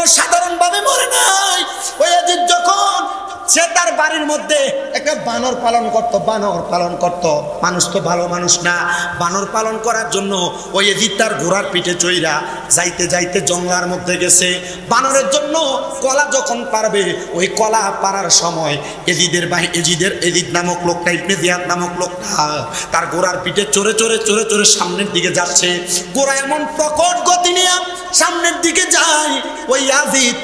কোনো সাধারণভাবে মরে নাই। ওই ইয়াজিদ যখন সে তার বাড়ির মধ্যে একটা বানর পালন করত, মানুষ তো ভালো মানুষ না, বানর পালন করার জন্য ওই ইয়াজিদ তার ঘোড়ার পিঠে চইরা যাইতে যাইতে জঙ্গলার মধ্যে গেছে। বানরের জন্য কলা যখন পারবে, ওই কলা পারার সময় এজিদ নামক লোকটা, ইবনে জিয়াদ নামক লোকটা তার ঘোড়ার পিঠে চড়ে চড়ে সামনের দিকে যাচ্ছে। ঘোড়া এমন প্রকট গতি নিয়ে সামনের দিকে যায়, ওই ইয়াজিদ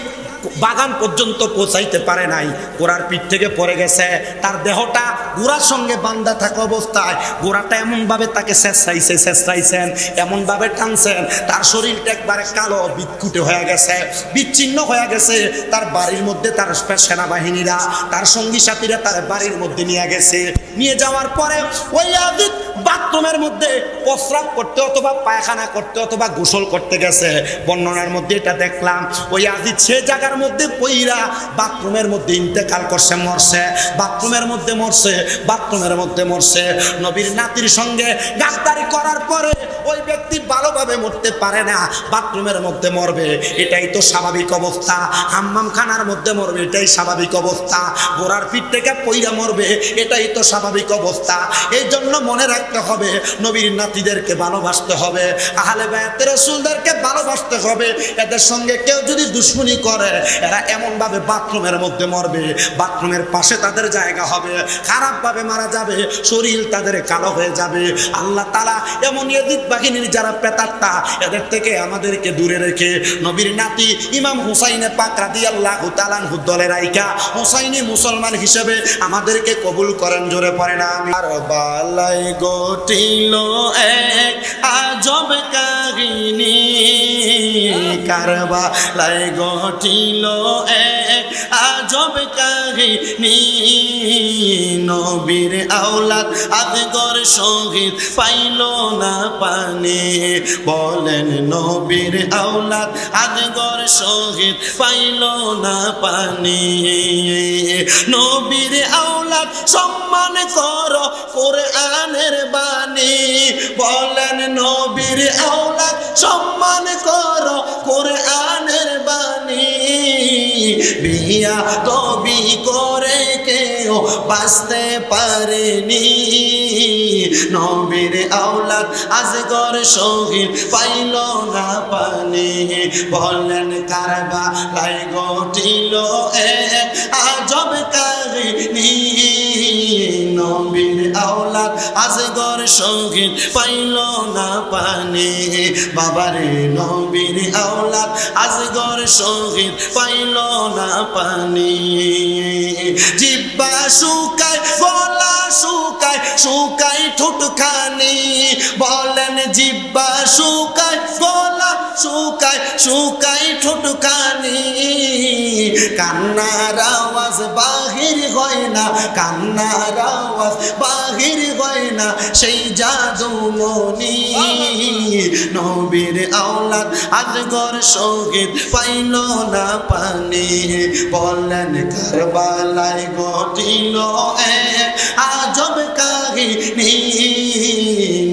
বাগান পর্যন্ত পৌঁছাইতে পারে নাই, ঘোড়ার পিঠ থেকে পড়ে গেছে। তার দেহটা ঘোড়ার সঙ্গে বান্ধা থাকা অবস্থায় ঘোড়াটা এমনভাবে তাকে ছেঁচড়াইছেন, এমনভাবে টানছেন, তার শরীরটা একবারে কালো বিক্ষুটে হয়ে গেছে, বিচ্ছিন্ন হয়ে গেছে। তার বাড়ির মধ্যে তার সেনাবাহিনীরা, তার সঙ্গী সাথীরা তার বাড়ির মধ্যে নিয়ে গেছে। নিয়ে যাওয়ার পরে ওই ইয়াজিদ বাথরুমের মধ্যে প্রস্রাব করতে অথবা পায়খানা করতে অথবা গোসল করতে গেছে। বর্ণনার মধ্যে এটা দেখলাম, ওই ইয়াজিদ সে জায়গার মধ্যে পইরা বাথরুমের মধ্যে ইন্তেকাল করছে, মরছে, বাথরুমের মধ্যে মরছে। নবীর নাতির সঙ্গে গাদ্দারি করার পরে ওই ব্যক্তি ভালোভাবে মরতে পারে না, বাথরুমের মধ্যে মরবে, এটাই তো স্বাভাবিক অবস্থা। হাম্মাম খানার মধ্যে মরবে, এটাই স্বাভাবিক অবস্থা। ঘোড়ার পিঠ থেকে পইরা মরবে, এটাই তো স্বাভাবিক অবস্থা। এই জন্য মনে রাখতে হবে, নবীর নাতিদেরকে ভালোবাসতে হবে, আহলে বায়াতে রাসূলদেরকে ভালোবাসতে হবে। এদের সঙ্গে কেউ যদি দুশমনি করে, এরা এমনভাবে বাথরুমের মধ্যে মরবে, বাথরুমের পাশে তাদের জায়গা হবে, খারাপভাবে মারা যাবে, শরীর তাদের কালো হয়ে যাবে। আল্লাহ তাআলা এমন ইয়াজিদ বাহিনীর যারা প্রেতাত্মা, এদের থেকে আমাদেরকে দূরে রেখে নবীর নাতি ইমাম হুসাইনে পাক রাদিয়াল্লাহু তাআলা আনহু দলে রাইখা হুসাইনি মুসলমান হিসেবে আমাদেরকে কবুল করেন। জোরে পড়েন আমিন। কারবালায় ঘটিল এক আজব কাহিনী, কারবালায় ঘটিল এক আজব কাহিনী, নবীর আওলাদ আদগর শহীদ পাইল না পানি। বলেন নবীর আওলাদ আদগর শহীদ পাইল না পানি। নবীর আওলাদ সম্মান করো কোরআনের বাণী। বলেন নবীর আওলাদ সম্মান করো কোরআনের বাণী। বিয়া তবি করে কেউ বাঁচতে পারেনি, নবীর আওলাদ আজগর শহীদ পাইল না পানি। বলেন কারবালায় ঘটিল এক আজব কাহিনী, নবীর আওলাদ আজগর শহীদ পাইল না পানি। বাবারে নবীর আওলাদ আজগর শহীদ পাইল না পানি। জিহ্বা শুকায়, গলা শুকায়, শুকায় ঠোঁটখানি। বলেন জিহ্বা শুকায়, গলা শুকায়, শুকায় ঠোঁটখানি। কান্নার আওয়াজ বাহির হয় না, কান্নার আওয়াজ বাহির হয় না, সেই জাদুমণি। নবীর আওলাদ আজগর শহীদ পাইল না পানি। বলেন কারবালায় ঘটিল এক আজব কাহিনী,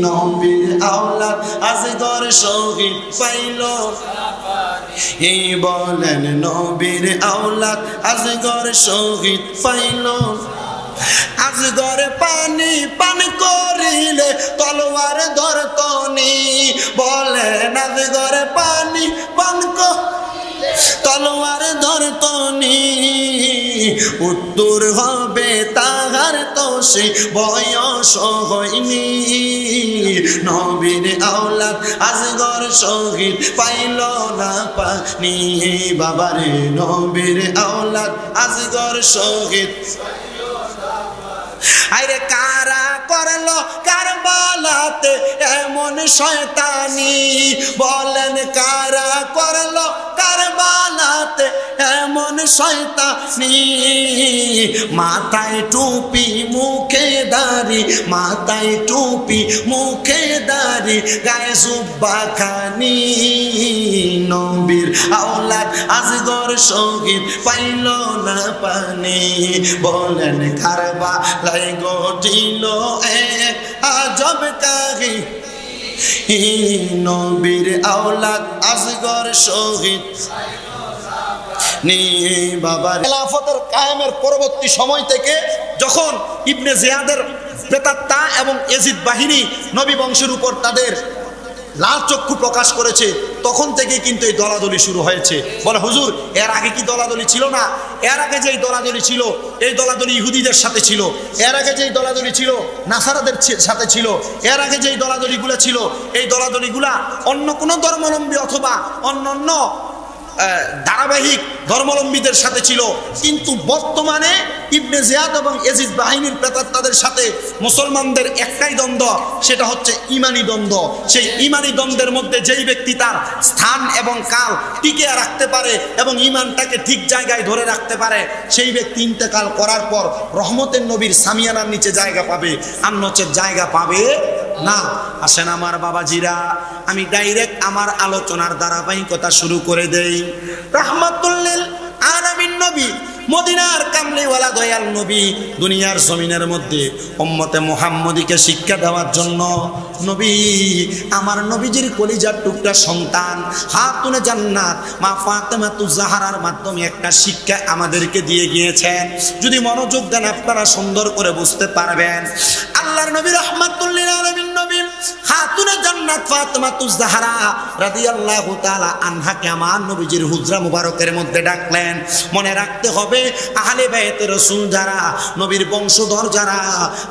নবীর আওলাদ আজগর শহীদ পাইল না পানি। বলেন নবীর আওলাদ আজগর শহীদ পাইল। আজগর পানি পান করিলে তলোয়ার ধরতনি। বলেন আজগর পানি পান করিলে তলোয়ার ধরতনি। উত্তর হবে তাহার তো সে বয়স হয়নি। নবীর আওলাদ আজগর শহীদ পাইল না পানি। বাবারে নবীর আওলাদ আজগর শহীদ। আরে কারা করলো কারবালাতে এমন শয়তানি। বলেন কারা করলো কারবালাতে এমন শয়তানি। মাথায় টুপি মুখে দাড়ি, মাথায় টুপি মুখে দাড়ি, গায়ে জুব্বা খানি। নবীর আওলাদ আজগর শহীদ পাইল না পানি। বলেন কারবালায় ঘটিল এক আজব কাহিনী, নবীর আওলাদ আজগর শহীদ। নি বাবা। খেলাফতের কায়েমের পরবর্তী সময় থেকে যখন ইবনে জিয়াদের প্রেতাত্মা এবং এজিদ বাহিনী নবী বংশের উপর তাদের লাল চক্ষু প্রকাশ করেছে, তখন থেকে কিন্তু এই দলাদলি শুরু হয়েছে। বলে হুজুর এর আগে কি দলাদলি ছিল না? এর আগে যেই দলাদলি ছিল এই দলাদলি ইহুদিদের সাথে ছিল, এর আগে যেই দলাদলি ছিল নাসারাদের সাথে ছিল, এর আগে যেই দলাদলিগুলো ছিল এই দলাদলিগুলা অন্য কোনো ধর্মাবলম্বী অথবা অন্য ধারাবাহিক ধর্মাবলম্বীদের সাথে ছিল। কিন্তু বর্তমানে ইবনে জিয়াদ এবং এজিদ বাহিনীর প্রেতাত্মাদের সাথে মুসলমানদের একটাই দ্বন্দ্ব, সেটা হচ্ছে ইমানি দ্বন্দ্ব। সেই ইমানি দ্বন্দ্বের মধ্যে যেই ব্যক্তি তার স্থান এবং কাল টিকিয়ে রাখতে পারে এবং ইমানটাকে ঠিক জায়গায় ধরে রাখতে পারে, সেই ব্যক্তি ইন্তেকাল করার পর রহমতের নবীর সামিয়ানার নিচে জায়গা পাবে, আর নচেত জায়গা পাবে না। আসেন আমার বাবাজিরা, আমি ডাইরেক্ট আমার আলোচনার ধারাবাহিকতা শুরু করে দেই। রাহমাতুল লিল আলামিন নবী, মদিনার কামলিওয়ালা দয়াল নবী, দুনিয়ার জমিনের মধ্যে উম্মতে মুহাম্মদীকে শিক্ষা দেওয়ার জন্য নবী, আমার নবীজির কলিজার টুকরা সন্তান খাতুনে জান্নাত মা ফাতেমাতুজ জাহরার মাধ্যমে একটা শিক্ষা আমাদেরকে দিয়ে গিয়েছেন। যদি মনোযোগ দেন আপনারা সুন্দর করে বুঝতে পারবেন। আল্লাহর নবী রাহমাতুল লিল আলামিন নবী খাতুনে জান্নাত ফাতেমাতুজ জাহরা রাদিয়াল্লাহু তাআলা আনহাকে আমার নবীজির হুজরা মুবারকের মধ্যে ডাকলেন। মনে রাখতে হবে, আহলে বাইতে রাসূল যারা, নবীর বংশধর যারা,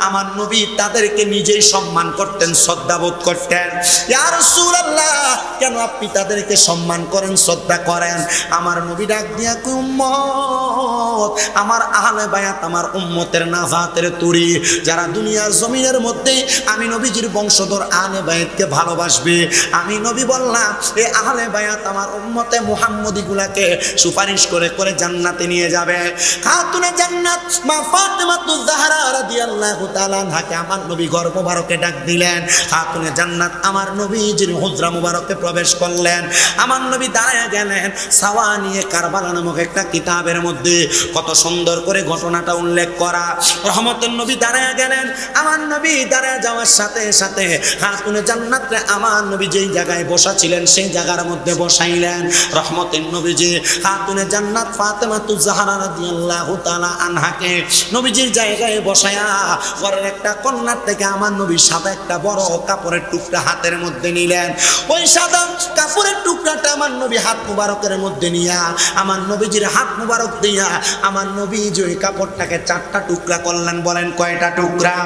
আমার নবী তাদেরকে নিজেই সম্মান করতেন, শ্রদ্ধাবোধ করতেন। ইয়া রাসূলুল্লাহ, কেন আপনি তাদেরকে সম্মান করেন, শ্রদ্ধা করেন? আমার নবী ডাক দিয়া কই, উম্মত, আমার আহলে বায়াত, আমার উম্মতের নাজাতের তরি যারা দুনিয়ার জমিনের মধ্যে আমি নবীজির বংশধর আহলে বায়াতকে ভালোবাসবে, আমি নবী বললাম এই আহলে বায়াত আমার উম্মতে মুহাম্মদী গুলাকে সুপারিশ করে করে জান্নাতে নিয়ে যাবে। খাতুনে জান্নাত মা ফাতেমাতুজ জাহরা রাদিয়াল্লাহু তাআলা আনহাকে আমার নবী ঘর মুবারকে ডাক দিলেন। খাতুনে জান্নাত আমার নবীজির হুজরা মুবারকে প্রবেশ করলেন। আমার নবী দাঁড়ায় গেলেন। সাওয়ানিয়ে কারবালা নামক একটা কিতাবের মধ্যে কত সুন্দর করে ঘটনাটা উল্লেখ করা। রহমতের নবী দাঁড়ায় গেলেন। আমার নবী দাঁড়ায় যাওয়ার সাথে সাথে খাতুনে জান্নাতে আমার নবী যেই জায়গায় বসা ছিলেন সেই জায়গার মধ্যে বসাইলেন। রহমতের নবীজি খাতুনে জান্নাত ফাতেমাতুজ জাহরা রাদিয়াল্লাহু তাআলা আনহাকে নবীজির জায়গায় বসায়া ঘরের একটা কর্নার থেকে আমার নবী সাদা একটা বড় কাপড়ের টুকরা হাতের মধ্যে নিলেন। ওই সাদা কাপড়ের টুকরাটা আমার নবী হাত মুবারকের মধ্যে নিয়া আমার নবীজির হাত মুবারক দিয়া আমার নবীজি ওই কাপড়টাকে চারটা টুকরা করলেন। বলেন কয়টা টুকরা?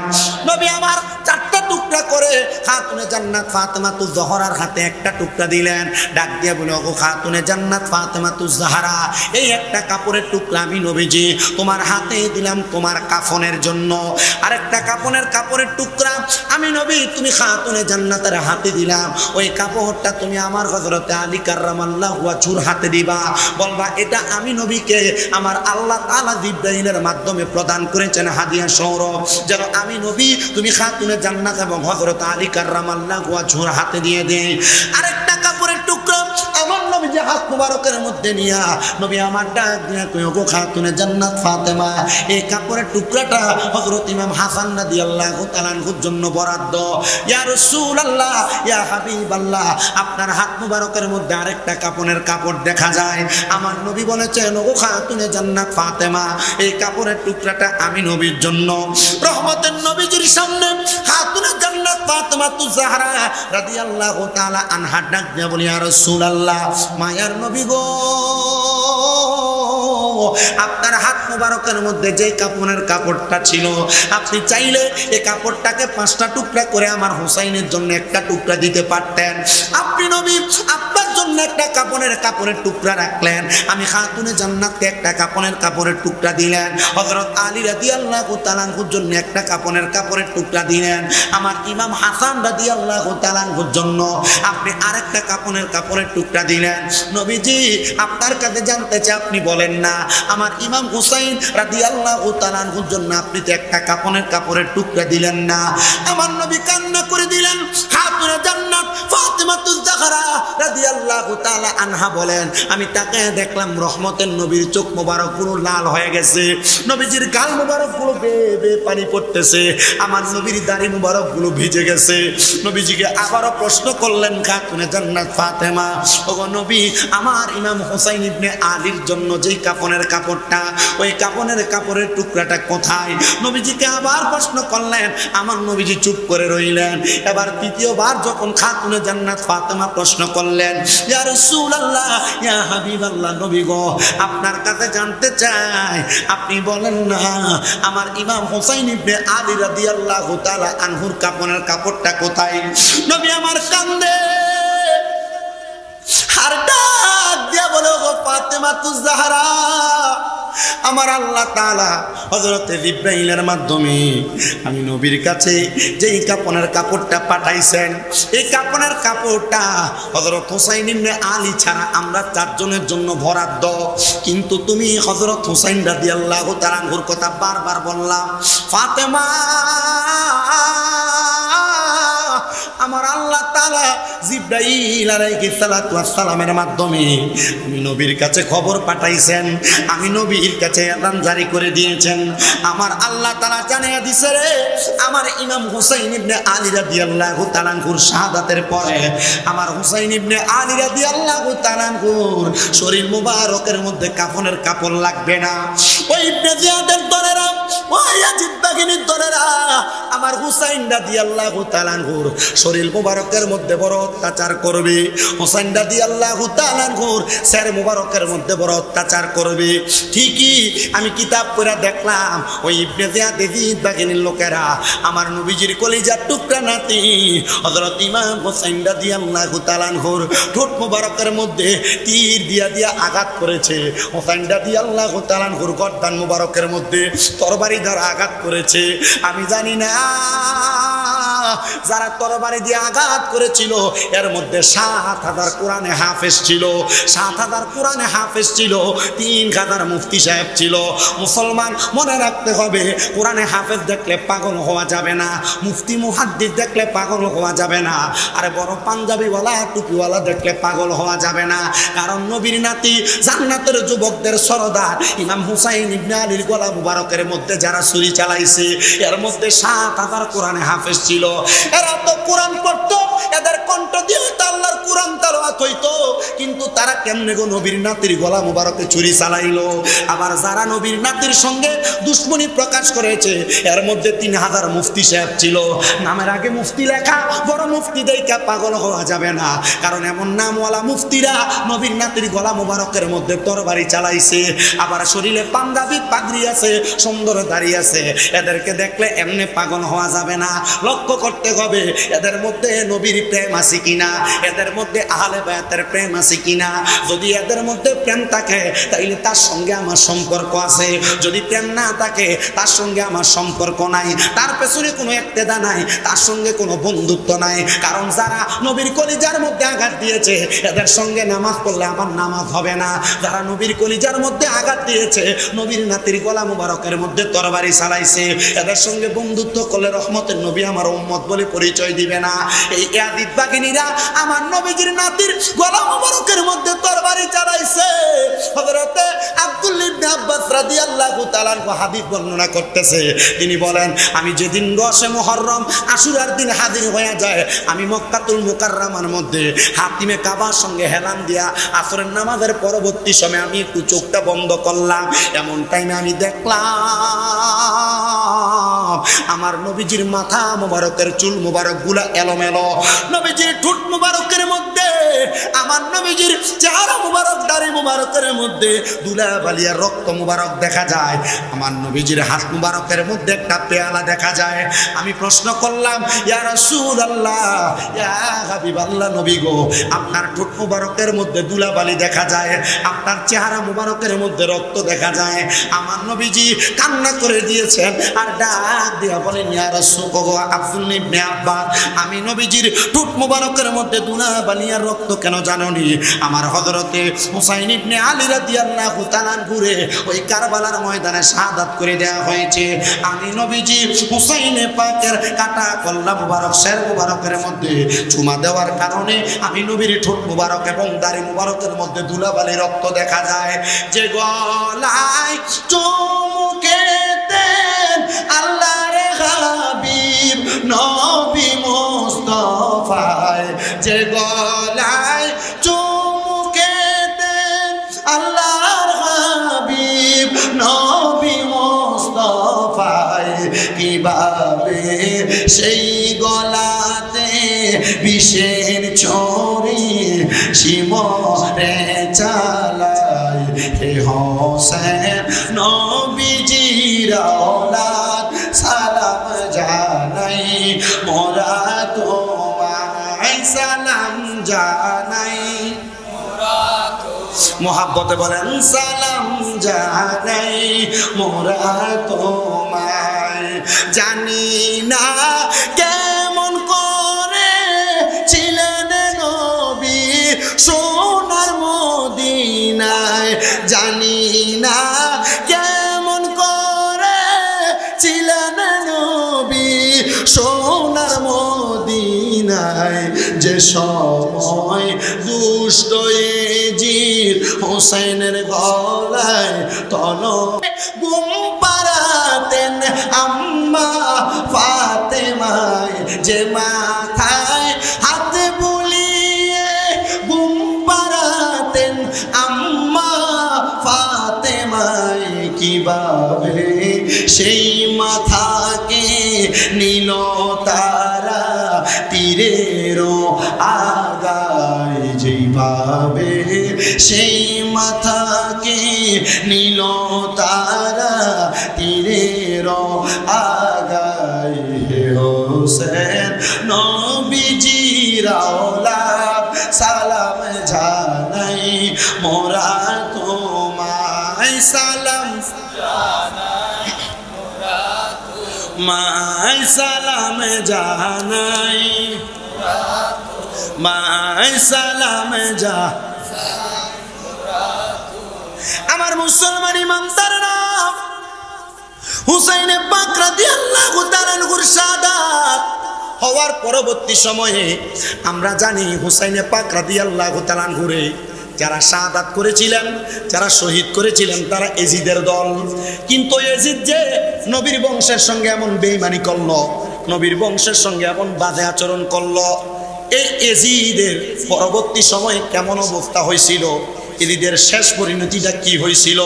নবী আমার চারটা টুকরা করে খাতুনে জান্নাত ফাতেমাতুজ জাহরার হাতে একটা টুকরা দিলেন। ডাক দিয়ে বলে, ওগো খাতুনে জান্নাত ফাতেমাতুজ জাহরা, এই একটা কাপড়ের টুকরা আমি নবীজি তোমার হাতে দিলাম তোমার কাফনের জন্য। আরেকটা কাপড়ের টুকরা আমি নবী তুমি খাতুনে জান্নাতের হাতে দিলাম। ওই কাপড়টা তুমি আমার হযরতে আলী কাররামাল্লাহু ওয়াজহুর হাতে দিবা। বলবা এটা আমি নবীকে আমার আল্লাহ তাআলা জিবরাইলের মাধ্যমে প্রদান করেছেন হাদিয়া সৌরভ, যেন আমি নবী তুমি খাতুনে জান্নাত এবং হযরত আলী কাররামাল্লাহু ওয়াজহুর হাতে দিয়ে দেই। আরেকটা কাপড়ের টুকরা আমার নবী যে হাত মুবারকের মধ্যে নিয়া নবী আমার ডাক দিয়া কই, ওগো খাতুনে জান্নাত ফাতেমা, এই কাপড়ের টুকরাটা হযরত ইমাম হাসান রাদিয়াল্লাহু তাআলা আনহুর জন্য বরাদ্দ। ইয়া রাসূলুল্লাহ, ইয়া হাবিবাল্লাহ, আপনার হাত মুবারকের মধ্যে আরেকটা কাপড় দেখা যায়। আমার নবী বলেছেন, ওগো খাতুনে জান্নাত ফাতেমা, এই কাপড়ের টুকরাটা আমি নবীর জন্য। রহমতের নবীজির সামনে খাতুনে জান্নাত ফাতেমাতুজ জাহরা রাদিয়াল্লাহু তাআলা আনহা ডাক দিয়া বলি, ইয়া রাসূলুল্লাহ, মায়ার নবী গো, আপনার হাত মুবারকের মধ্যে যে কাপড়টা ছিল আপনি চাইলে এই কাপড়টাকে 5টা টুকরা করে আমার হুসাইনের জন্য একটা টুকরা দিতে পারতেন। আপনি নবী আপনার জন্য একটা কাপড়ের টুকরা রাখলেন। আমি খাতুনে জান্নাতকে একটা কাপড়ের টুকরা দিলেন। হযরত আলী রাদিয়াল্লাহু তাআলা আনহুর জন্য একটা কাপড়ের টুকরা দিলেন। আমার ইমাম হাসান রাদিয়াল্লাহু তাআলা আনহুর জন্য আপনি আরেকটা কাপড়ের টুকরা দিলেন। নবীজি আপনার কাছে জানতে চাই, আপনি বলেন না আমার ইমাম হুসাইন রাদিয়াল্লাহু তাআলা আনহুর জন্য আপনি তো একটা কাপড়ের টুকরা দিলেন না? আমার নবী কান্না করে দিলেন। খাতুনে জান্নাত ফাতেমা ফাতেমাতুজ জাহরা রাদিয়াল্লাহু তাআলা আনহা বলেন, আমি তাকে দেখলাম রহমতের নবীর চোখ মোবারকগুলো লাল হয়ে গেছে, নবীজির গাল মোবারকগুলো বেয়ে বেয়ে পানি পড়তেছে, আমার নবীর দাড়ি মোবারকগুলো ভিজে গেছে। নবীজিকে আবারও প্রশ্ন করলেন খাতুনে জান্নাত ফাতেমা, ওগো নবী, আমার ইমাম হোসাইন ইবনে আলীর জন্য যেই কাফনের কাপড়টা, ওই কাফনের কাপড়ের টুকরাটা কোথায়? নবীজিকে আবার প্রশ্ন করলেন, আমার নবীজি চুপ করে রইলেন। এবার তৃতীয়বার যখন খাতুনে জান্নাত ফাতেমা প্রশ্ন করলেন, ইয়া রাসূলুল্লাহ, ইয়া হাবিবাল্লাহ, নবী গো, আপনার কাছে জানতে চাই, আপনি বলেন না আমার ইমাম হোসাইন ইবনে আলী রাদিয়াল্লাহু তাআলা আনহুর কাফনের কাপড়টা কোথায়? নবী আমার কান্দে আর ডাক দিয়া বলে, গো ফাতেমাতুজ জাহরা, আমার আল্লাহ তাআলা হযরত জিবরাইলের মাধ্যমে আমি নবীর কাছে যেই কাফনের কাপড়টা পাঠাইছেন, এই কাফনের কাপড়টা হযরত হুসাইন ইবনে আলী ছাড়া আমরা চারজনের জন্য বরাদ্দ। কিন্তু তুমি হযরত হুসাইন রাদিয়াল্লাহু তাআলা আনহুর কথা বারবার বললাম। ফাতেমা, আমার আল্লাহ তাআলা জিবরাইল আলাইহিস সালাতু ওয়াস সালামের মাধ্যমে আমি নবীর কাছে খবর পাঠাইছেন, আমি নবীর কাছে এলান জারি করে দিয়েছেন। আমার আল্লাহ তাআলা জানিয়ে দিয়েছে রে, আমার ইমাম হুসাইন ইবনে আলী রাদিয়াল্লাহু তাআলা আনহুর শাহাদাতের পরে আমার হুসাইন ইবনে আলী রাদিয়াল্লাহু তাআলা আনহুর শরীর মুবারকের মধ্যে কাফনের কাপড় লাগবে না। ওই ইবনে জিয়াদের দলেরা, ওই ইয়াজিদ বাহিনীর দলেরা আমার হুসাইন রাদিয়াল্লাহু তাআলা আনহুর শরীর মুবারকের মধ্যে বড় অত্যাচার করবে, হুসাইন রাদিয়াল্লাহু তাআলা আনহুর শরীর মুবারকের মধ্যে বড় অত্যাচার করবে। ঠিকই আমি কিতাব পড়ে দেখলাম, ওই ইবনে জিয়াদ ইয়াজিদ বাহিনীর লোকেরা আমার নবীজির কলিজার টুকরা নাতি হযরত ইমাম হুসাইন রাদিয়াল্লাহু তাআলা আনহুর ঠোঁট মুবারকের মধ্যে তীর দিয়া দিয়া আঘাত করেছে, হুসাইন রাদিয়াল্লাহু তাআলা আনহুর গর্দান মুবারকের মধ্যে তরবারি দ্বারা আঘাত করেছে। আমি জানি না যারা তরবারি দিয়ে আঘাত করেছিল এর মধ্যে ৭,০০০ কোরআনে হাফেজ ছিল, ৭,০০০ কোরআনে হাফেজ ছিল, ৩,০০০ মুফতি সাহেব ছিল। মুসলমান মনে রাখতে হবে, কোরআনে হাফেজ দেখলে পাগল হওয়া যাবে না, মুফতি মুহাদ্দিস দেখলে পাগল হওয়া যাবে না, আরে বড় পাঞ্জাবিওয়ালা টুপিওয়ালা দেখলে পাগল হওয়া যাবে না। কারণ নবীর নাতি জান্নাতের যুবকদের সরদার ইমাম হুসাইন ইবনে আলীর গলা মুবারকের মধ্যে যারা ছুরি চালাইছে এর মধ্যে ৭,০০০ কোরআনে হাফেজ ছিল। এরা তো কোরআন পড়তো, এদের কণ্ঠ দিয়ে আল্লাহর কোরআন তেলাওয়াত হইতো, কিন্তু তারা কেমনে গো নবীর নাতির গলা মুবারকে ছুরি চালাইলো? আবার যারা নবীর নাতির সঙ্গে দুশ্মনী প্রকাশ করেছে এর মধ্যে ৩,০০০ মুফতি সাহেব ছিল। নামের আগে মুফতি লেখা, বড় মুফতি দেইখা পাগল হওয়া যাবে না, কারণ এমন নামওয়ালা মুফতিরা নবীর নাতির গলা মুবারকের মধ্যে তরবারি চালাইছে। আবার শরীরে পাঞ্জাবি পাগড়ি আছে, সুন্দর দাঁড়িয়ে আছে, এদেরকে দেখলে এমনি পাগল হওয়া যাবে না। লক্ষ্য করতে হবে এদের মধ্যে নবীর প্রেম আছে কিনা, এদের মধ্যে আহলে বায়াতের প্রেম আছে কিনা। যদি এদের মধ্যে প্রেম থাকে তাইলে তার সঙ্গে আমার সম্পর্ক আছে, যদি প্রেম না থাকে তার সঙ্গে আমার সম্পর্ক নাই, তার পেছনে কোনো ইক্তেদা নাই, তার সঙ্গে কোনো বন্ধুত্ব নাই। কারণ যারা নবীর কলিজার মধ্যে আঘাত দিয়েছে এদের সঙ্গে নামাজ পড়লে আমার নামাজ হবে না। যারা নবীর কলিজার মধ্যে আঘাত দিয়েছে, নবীর নাতির গলা মুবারকের মধ্যে তরবারি চালাইছে, এদের সঙ্গে বন্ধুত্ব করলে রহমতের নবী আমার উম্মত বলে পরিচয় দিবে না। এই ইয়াজিদ বাহিনীরা আমার নবীজির নাতির গলা মুবারকের মধ্যে তরবারি চালাইছে। হযরতে আব্দুল্লাহ ইবনে আব্বাস রাদিয়াল্লাহু তাআলা আনহু হাদিস বর্ণনা করতেছে, তিনি বলেন, আমি যেদিন 10 মুহররম আশুরার দিন হাজির হয়ে যায়, আমি মক্কাতুল মুকাররমার মধ্যে হাতিমে কাবার সঙ্গে হেলান দিয়া আসরের নামাজের পরবর্তী সময় আমি একটু চোখটা বন্ধ করলাম। এমন টাইমে আমি দেখলাম আমার নবীজির মাথা মুবারকের চুল মুবারক গুলা এলোমেলো, নবীজির ঠোঁট মুবারকের মধ্যে, আমার নবীজির চেহারা মুবারক দাড়ি মুবারকের মধ্যে দুলা বালিয়া রক্ত মুবারক দেখা যায়, আমার নবীজির হাত মুবারকের মধ্যে একটা পেয়ালা দেখা যায়। আমি প্রশ্ন করলাম, ইয়া রাসূলুল্লাহ, ইয়া হাবিবাল্লাহ, নবী গো, আপনার ঠোঁট মুবারকের মধ্যে দুলা বালি দেখা যায়, আপনার চেহারা মুবারকের মধ্যে রক্ত দেখা যায়। আমার নবীজি কান্না করে দিয়েছেন আর ডাক ডাক দিয়া বলেন ইয়া রাসূলুল্লাহ আব্দুল্লাহ ইবনে আব্বাস আমি নবীজির ঠোঁট মোবারকের মধ্যে ধুলাবালি আর রক্ত কেন জানোনি আমার হযরতে হুসাইন ইবনে আলী রাদিয়াল্লাহু তাআলা ঘুরে ওই কারবালার ময়দানে শাহাদাত করে দেয়া হয়েছে আমি নবীজি হুসাইনে পাকের কাটা কল্লা মুবারক শের মুবারকের মধ্যে চুমা দেওয়ার কারণে আমি নবীর ঠোঁট মুবারক এবং দাড়ি মুবারকের মধ্যে ধুলাবালি রক্ত দেখা যায় যে গলায় চুমুকেতেন আল্লাহর হাবিব নবী মুস্তাফায় যে গলায় চুমুকেতেন আল্লাহর হাবিব নবী মুস্তাফায় কিভাবে সেই গলাতে বিষের ছড়ি শিমরে চালায় হে হোসেন নবীজির औलाद সালাম জানাই মোরা তোমায় সালাম জানাই মোহাব্বতে বলেন সালাম জানাই মোরা তোমায় জানি না কেমন করে ছিলেন নবী সোনার মদিনায় জানি না কেমন করে ছিলেন নবী সোনার মদিনায় যে সময় দুষ্ট এজিদ হোসেনের গলায় তলবে গুম পাড়াতেন আম্মা ফাতেমায় যে মাথায় হাত বুলিয়ে গুম পাড়াতেন আম্মা ফাতেমায় কিভাবে সেই মাথাকে নীল তারা তীরেরও আগায় যেভাবে সেই মাথাকে নীল তারা তীরেরও আগায় হে হোসেন নবীজির औलाद সালাম জানাই মোরা তোমায় সালাম জানাই মোরা তোমায় সালাম জানাই মায় সালাম যা আমার মুসলমান ইমানদাররা হুসাইন পাক রাদিয়াল্লাহু তাআলা আনহুর শাহাদাত হওয়ার পরবর্তী সময়ে আমরা জানি হুসাইন পাক রাদিয়াল্লাহু তাআলা আনহুরে যারা শাহাদাত করেছিলেন যারা শহীদ করেছিলেন তারা এজিদের দল কিন্তু এজিদ যে নবীর বংশের সঙ্গে এমন বেঈমানি করলো নবীর বংশের সঙ্গে এমন বাজে আচরণ করলো এই এজিদের পরবর্তী সময়ে কেমন অবস্থা হয়েছিল এজিদের শেষ পরিণতিটা কি হয়েছিল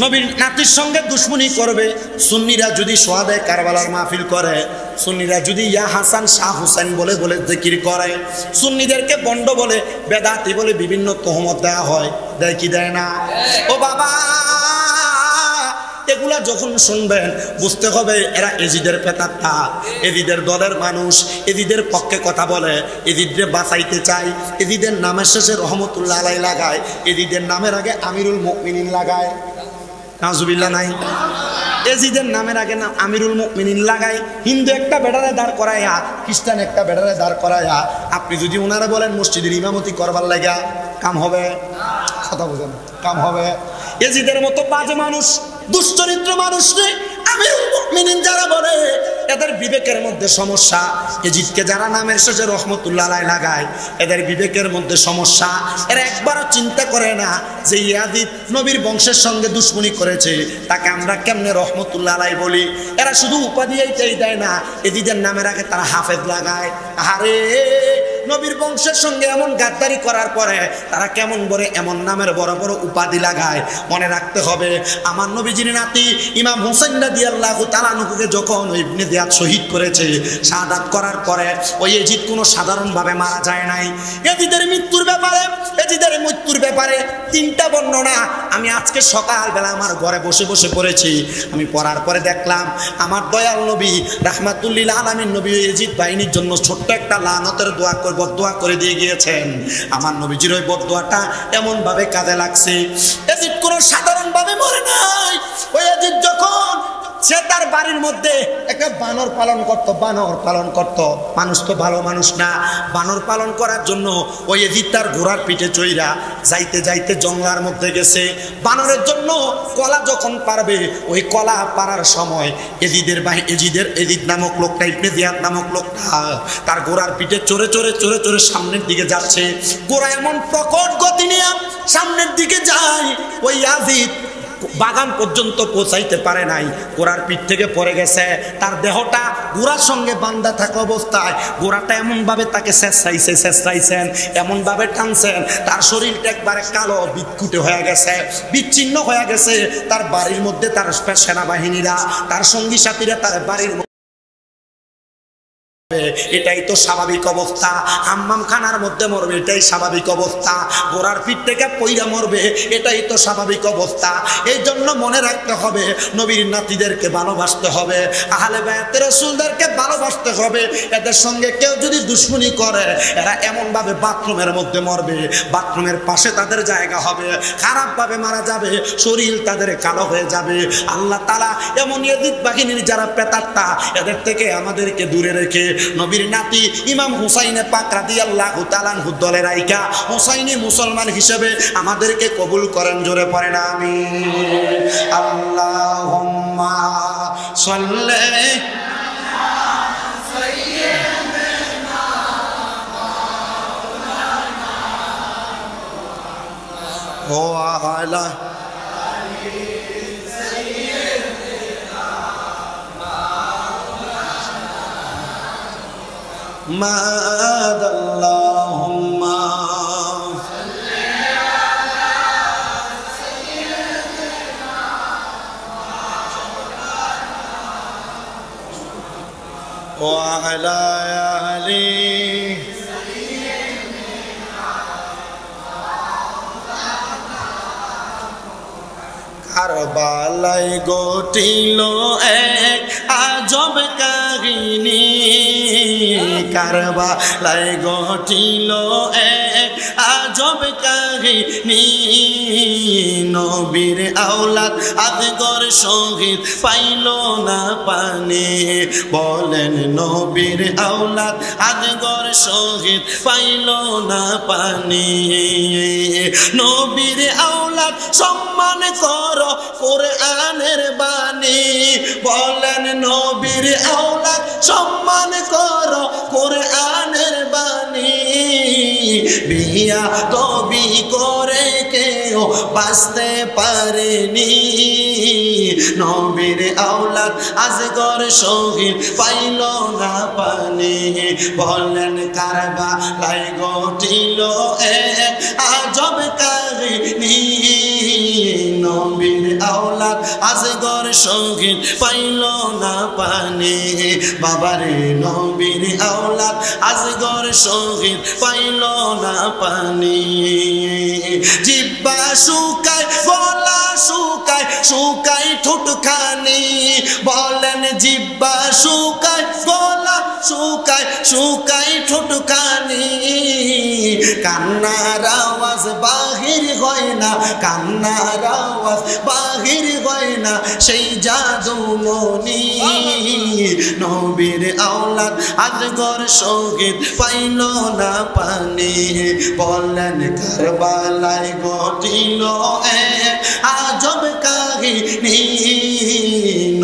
নবীর নাতির সঙ্গে দুশ্মনী করবে সুন্নিরা যদি সোহাদায়ে কারবালার মাহফিল করে সুন্নিরা যদি ইয়া হাসান শাহ হুসাইন বলে বলে জিকির করে সুন্নিদেরকে বন্ড বলে বেদাতি বলে বিভিন্ন তহমত দেওয়া হয় দেয় কি দেয় না ও বাবা এগুলা যখন শুনবেন বুঝতে হবে এরা এজিদের পেতাত্তা এজিদের দলের মানুষ এজিদের পক্ষে কথা বলে এজিদরে বাঁচাইতে চায় এজিদের নামের শেষে রহমতুল্লাহ আলাই লাগায় এজিদের নামের আগে আমিরুল মুমিনিন লাগায় নাউজুবিল্লাহ নাই এজিদের নামের আগে নাম আমিরুল মুমিনিন লাগায় হিন্দু একটা বেড়ারে দাঁড় করায়া খ্রিস্টান একটা বেড়ারে দাঁড় করায়া আপনি যদি ওনারা বলেন মসজিদের ইমামতি করবার লাগা কাম হবে কথা বুঝেন কাম হবে এজিদের মতো বাজে মানুষ দুশ্চরিত্র মানুষ নেই আমিরুল মুমিনিন যারা বলে এদের বিবেকের মধ্যে সমস্যা এজিদকে যারা নামের শেষে রহমতুল্লাহ আলাই লাগায় এদের বিবেকের মধ্যে সমস্যা এরা একবারও চিন্তা করে না যে ইয়াজিদ নবীর বংশের সঙ্গে দুশ্মনী করেছে তাকে আমরা কেমনে রহমতুল্লাহ আলাই বলি এরা শুধু উপাধি এইটাই দেয় না এজিদের নামের আগে তারা হাফেজ লাগায় আরে নবীর বংশের সঙ্গে এমন গাদ্দারি করার পরে তারা কেমন বলে এমন নামের বড় বড় উপাধি লাগায় মনে রাখতে হবে আমার নবীজির নাতি ইমাম হুসাইন রাদিয়াল্লাহু তাআলা আনহুকে যখন ইবনে জিয়াদ শহীদ করেছে শাহাদাত করার পরে ওই এজিদ কোনো সাধারণভাবে মারা যায় নাই এজিদের মৃত্যুর ব্যাপারে তিনটা বর্ণনা আমি আজকে সকালবেলা আমার ঘরে বসে বসে পড়েছি আমি পড়ার পরে দেখলাম আমার দয়াল নবী রাহমাতুল্লিল আলামিন নবী এজিদ বাহিনীর জন্য ছোট্ট একটা লানতের বদদোয়া করে দিয়ে গিয়েছেন আমার নবীজির ওই বদদোয়াটা এমন ভাবে কাজে লাগছে এজিদ কোনো সাধারণ ভাবে মরে নাই ওই এজিদ যখন সে তার বাড়ির মধ্যে একটা বানর পালন করত, বানর পালন করত। মানুষ তো ভালো মানুষ না, বানর পালন করার জন্য ওই এজিদ তার ঘোড়ার পিঠে চইরা যাইতে যাইতে জঙ্গলার মধ্যে গেছে। বানরের জন্য কলা যখন পারবে, ওই কলা পারার সময় এজিদ নামক লোকটা, ইবনে জিয়াদ নামক লোকটা তার ঘোড়ার পিঠে চড়ে চড়ে চড়ে চড়ে সামনের দিকে যাচ্ছে। ঘোড়া এমন প্রকট গতি নিয়ে সামনের দিকে যায়, ওই ইয়াজিদ বাগান পর্যন্ত পৌঁছাইতে পারে নাই, ঘোড়ার পিঠ থেকে পড়ে গেছে। তার দেহটা ঘোড়ার সঙ্গে বান্ধা থাকা অবস্থায় ঘোড়াটা এমনভাবে তাকে শেষাইছেন, এমনভাবে টানছেন, তার শরীরটা একবারে কালো বিদ্যুটে হয়ে গেছে, বিচ্ছিন্ন হয়ে গেছে। তার বাড়ির মধ্যে তার সেনাবাহিনীরা, তার সঙ্গী সাথীরা তার বাড়ির, এটাই তো স্বাভাবিক অবস্থা। হাম্মাম খানার মধ্যে মরবে, এটাই স্বাভাবিক অবস্থা। ঘোড়ার পিঠ থেকে পইরা মরবে, এটাই তো স্বাভাবিক অবস্থা। এই জন্য মনে রাখতে হবে, নবীর নাতিদেরকে ভালোবাসতে হবে, আহলে বায়াতে রাসূলদেরকে ভালোবাসতে হবে। এদের সঙ্গে কেউ যদি দুশমনি করে, এরা এমনভাবে বাথরুমের মধ্যে মরবে, বাথরুমের পাশে তাদের জায়গা হবে, খারাপভাবে মারা যাবে, শরীর তাদের কালো হয়ে যাবে। আল্লাহ তাআলা এমন ইয়াজিদ বাহিনীর যারা প্রেতাত্মা, এদের থেকে আমাদেরকে দূরে রেখে নবীর নাতি ইমাম হুসাইনে পাক রাদিয়াল্লাহু তাআলা আনহু দলে রাইখা হুসাইনি মুসলমান হিসেবে আমাদেরকে কবুল করেন। জোরে পড়েন আমিন। আল্লাহুম্মা সাল্লি ওয়া আলা মাদাল্লাহুম্মা সাল্লি আলা সাইয়্যিদিনা ওয়া আলা আলি কারবালায় ঘটিল এক আজব কাহিনী, কারবালায় ঘটিল এক আজব কাহিনী। নবীর আওলাদ আদগর শহীদ পাইল না পানি, বলেন নবীর আওলাদ আদগর শহীদ পাইল না পানি। নবীর আওলাদ সম্মান কর কোরআনের বাণী, বলেন নবীর আওলাদ সম্মান কর কোরআনের বাণী। বিয়া তবি করে কেউ বাঁচতে পারেনি, নবীর আওলাদ আজগর শহীদ পাইল না পানি, বলেন কারবালায় ঘটিল এক আজব কাহিনী। নবীর আওলাদ আজগর শহীদ পাইল না পানি, বাবারে নবীর আওলাদ আজগর শহীদ পাইল না পানি। জিহ্বা শুকায়, গলা শুকায়, শুকায় ঠোঁটখানি, বলেন জিহ্বা শুকায়, গলা শুকায়, শুকায় ঠোঁটখানি। কান্নার আওয়াজ বাহির হয় না, কান্নার আওয়াজ বাহির হয় না, সেই জাদুমণি। নবীর আওলাদ আজগর শহীদ পাইল না পানি, বলেন কারবালায় ঘটিল এক আজব কাহিনী।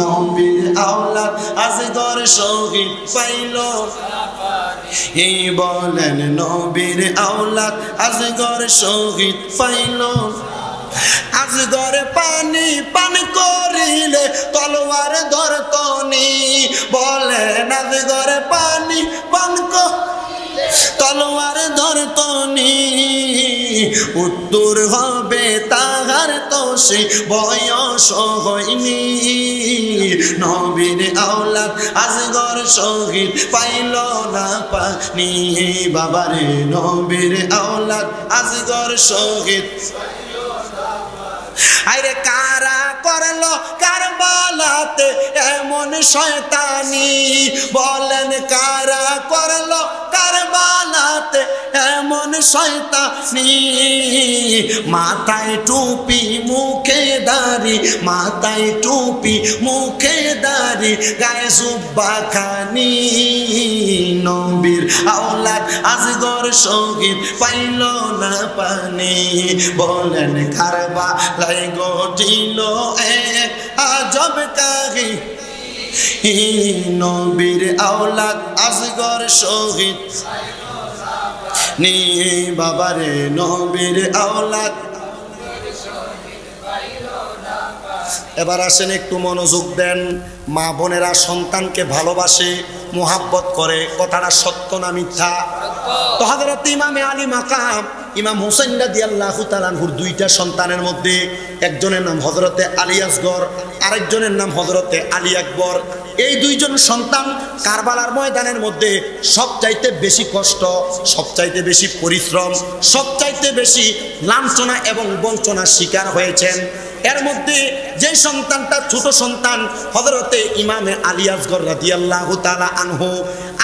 নবীর আওলাদ আজগর শহীদ পাইল, এই বলেন নবীর আওলাদ আজগর শহীদ পাইল। আজগর পানি পান করিলে তলোয়ার ধরতনি, বলেন আজগর পানি পান করিলে তলোয়ার ধরতনি। উত্তর হবে তাহার তো সে বয়স হয়নি, নবীর আওলাদ আজগর শহীদ পাইল না পানি, বাবারে নবীর আওলাদ আজগর শহীদ। আরে কারা করলো কারবালাতে এমন শয়তানি, বলেন কারা করলো কারবালাতে এমন শয়তানি। মাথায় টুপি মুখে দাড়ি, মাথায় টুপি মুখে দাড়ি, গায়ে জুব্বা খানি। নবীর আওলাদ আজগর শহীদ পাইল না পানি, বলেন কারবালায় ঘটিল এক আজব কাহিনী। নবীর আওলাদ আজগর শহীদ নি বাবারে, নবীর আওলাদ। এবার আসেন একটু মনোযোগ দেন। মা বোনেরা সন্তানকে ভালোবাসে, মোহাব্বত করে, কথাটা সত্য না মিথ্যা? তো হযরত ইমামে আলী মাকাম ইমাম হুসাইন রাদিয়াল্লাহু তাআলা আনহুর দুইটা সন্তানের মধ্যে একজনের নাম হযরতে আলী আসগর, আরেকজনের নাম হযরতে আলী আকবর। এই দুইজন সন্তান কারবালার ময়দানের মধ্যে সবচাইতে বেশি কষ্ট, সবচাইতে বেশি পরিশ্রম, সবচাইতে বেশি লাঞ্ছনা এবং বঞ্চনার শিকার হয়েছেন। এর মধ্যে যে সন্তানটা ছোট সন্তান হযরতে ইমামে আলী আসগর রাদিয়াল্লাহু তাআলা আনহু,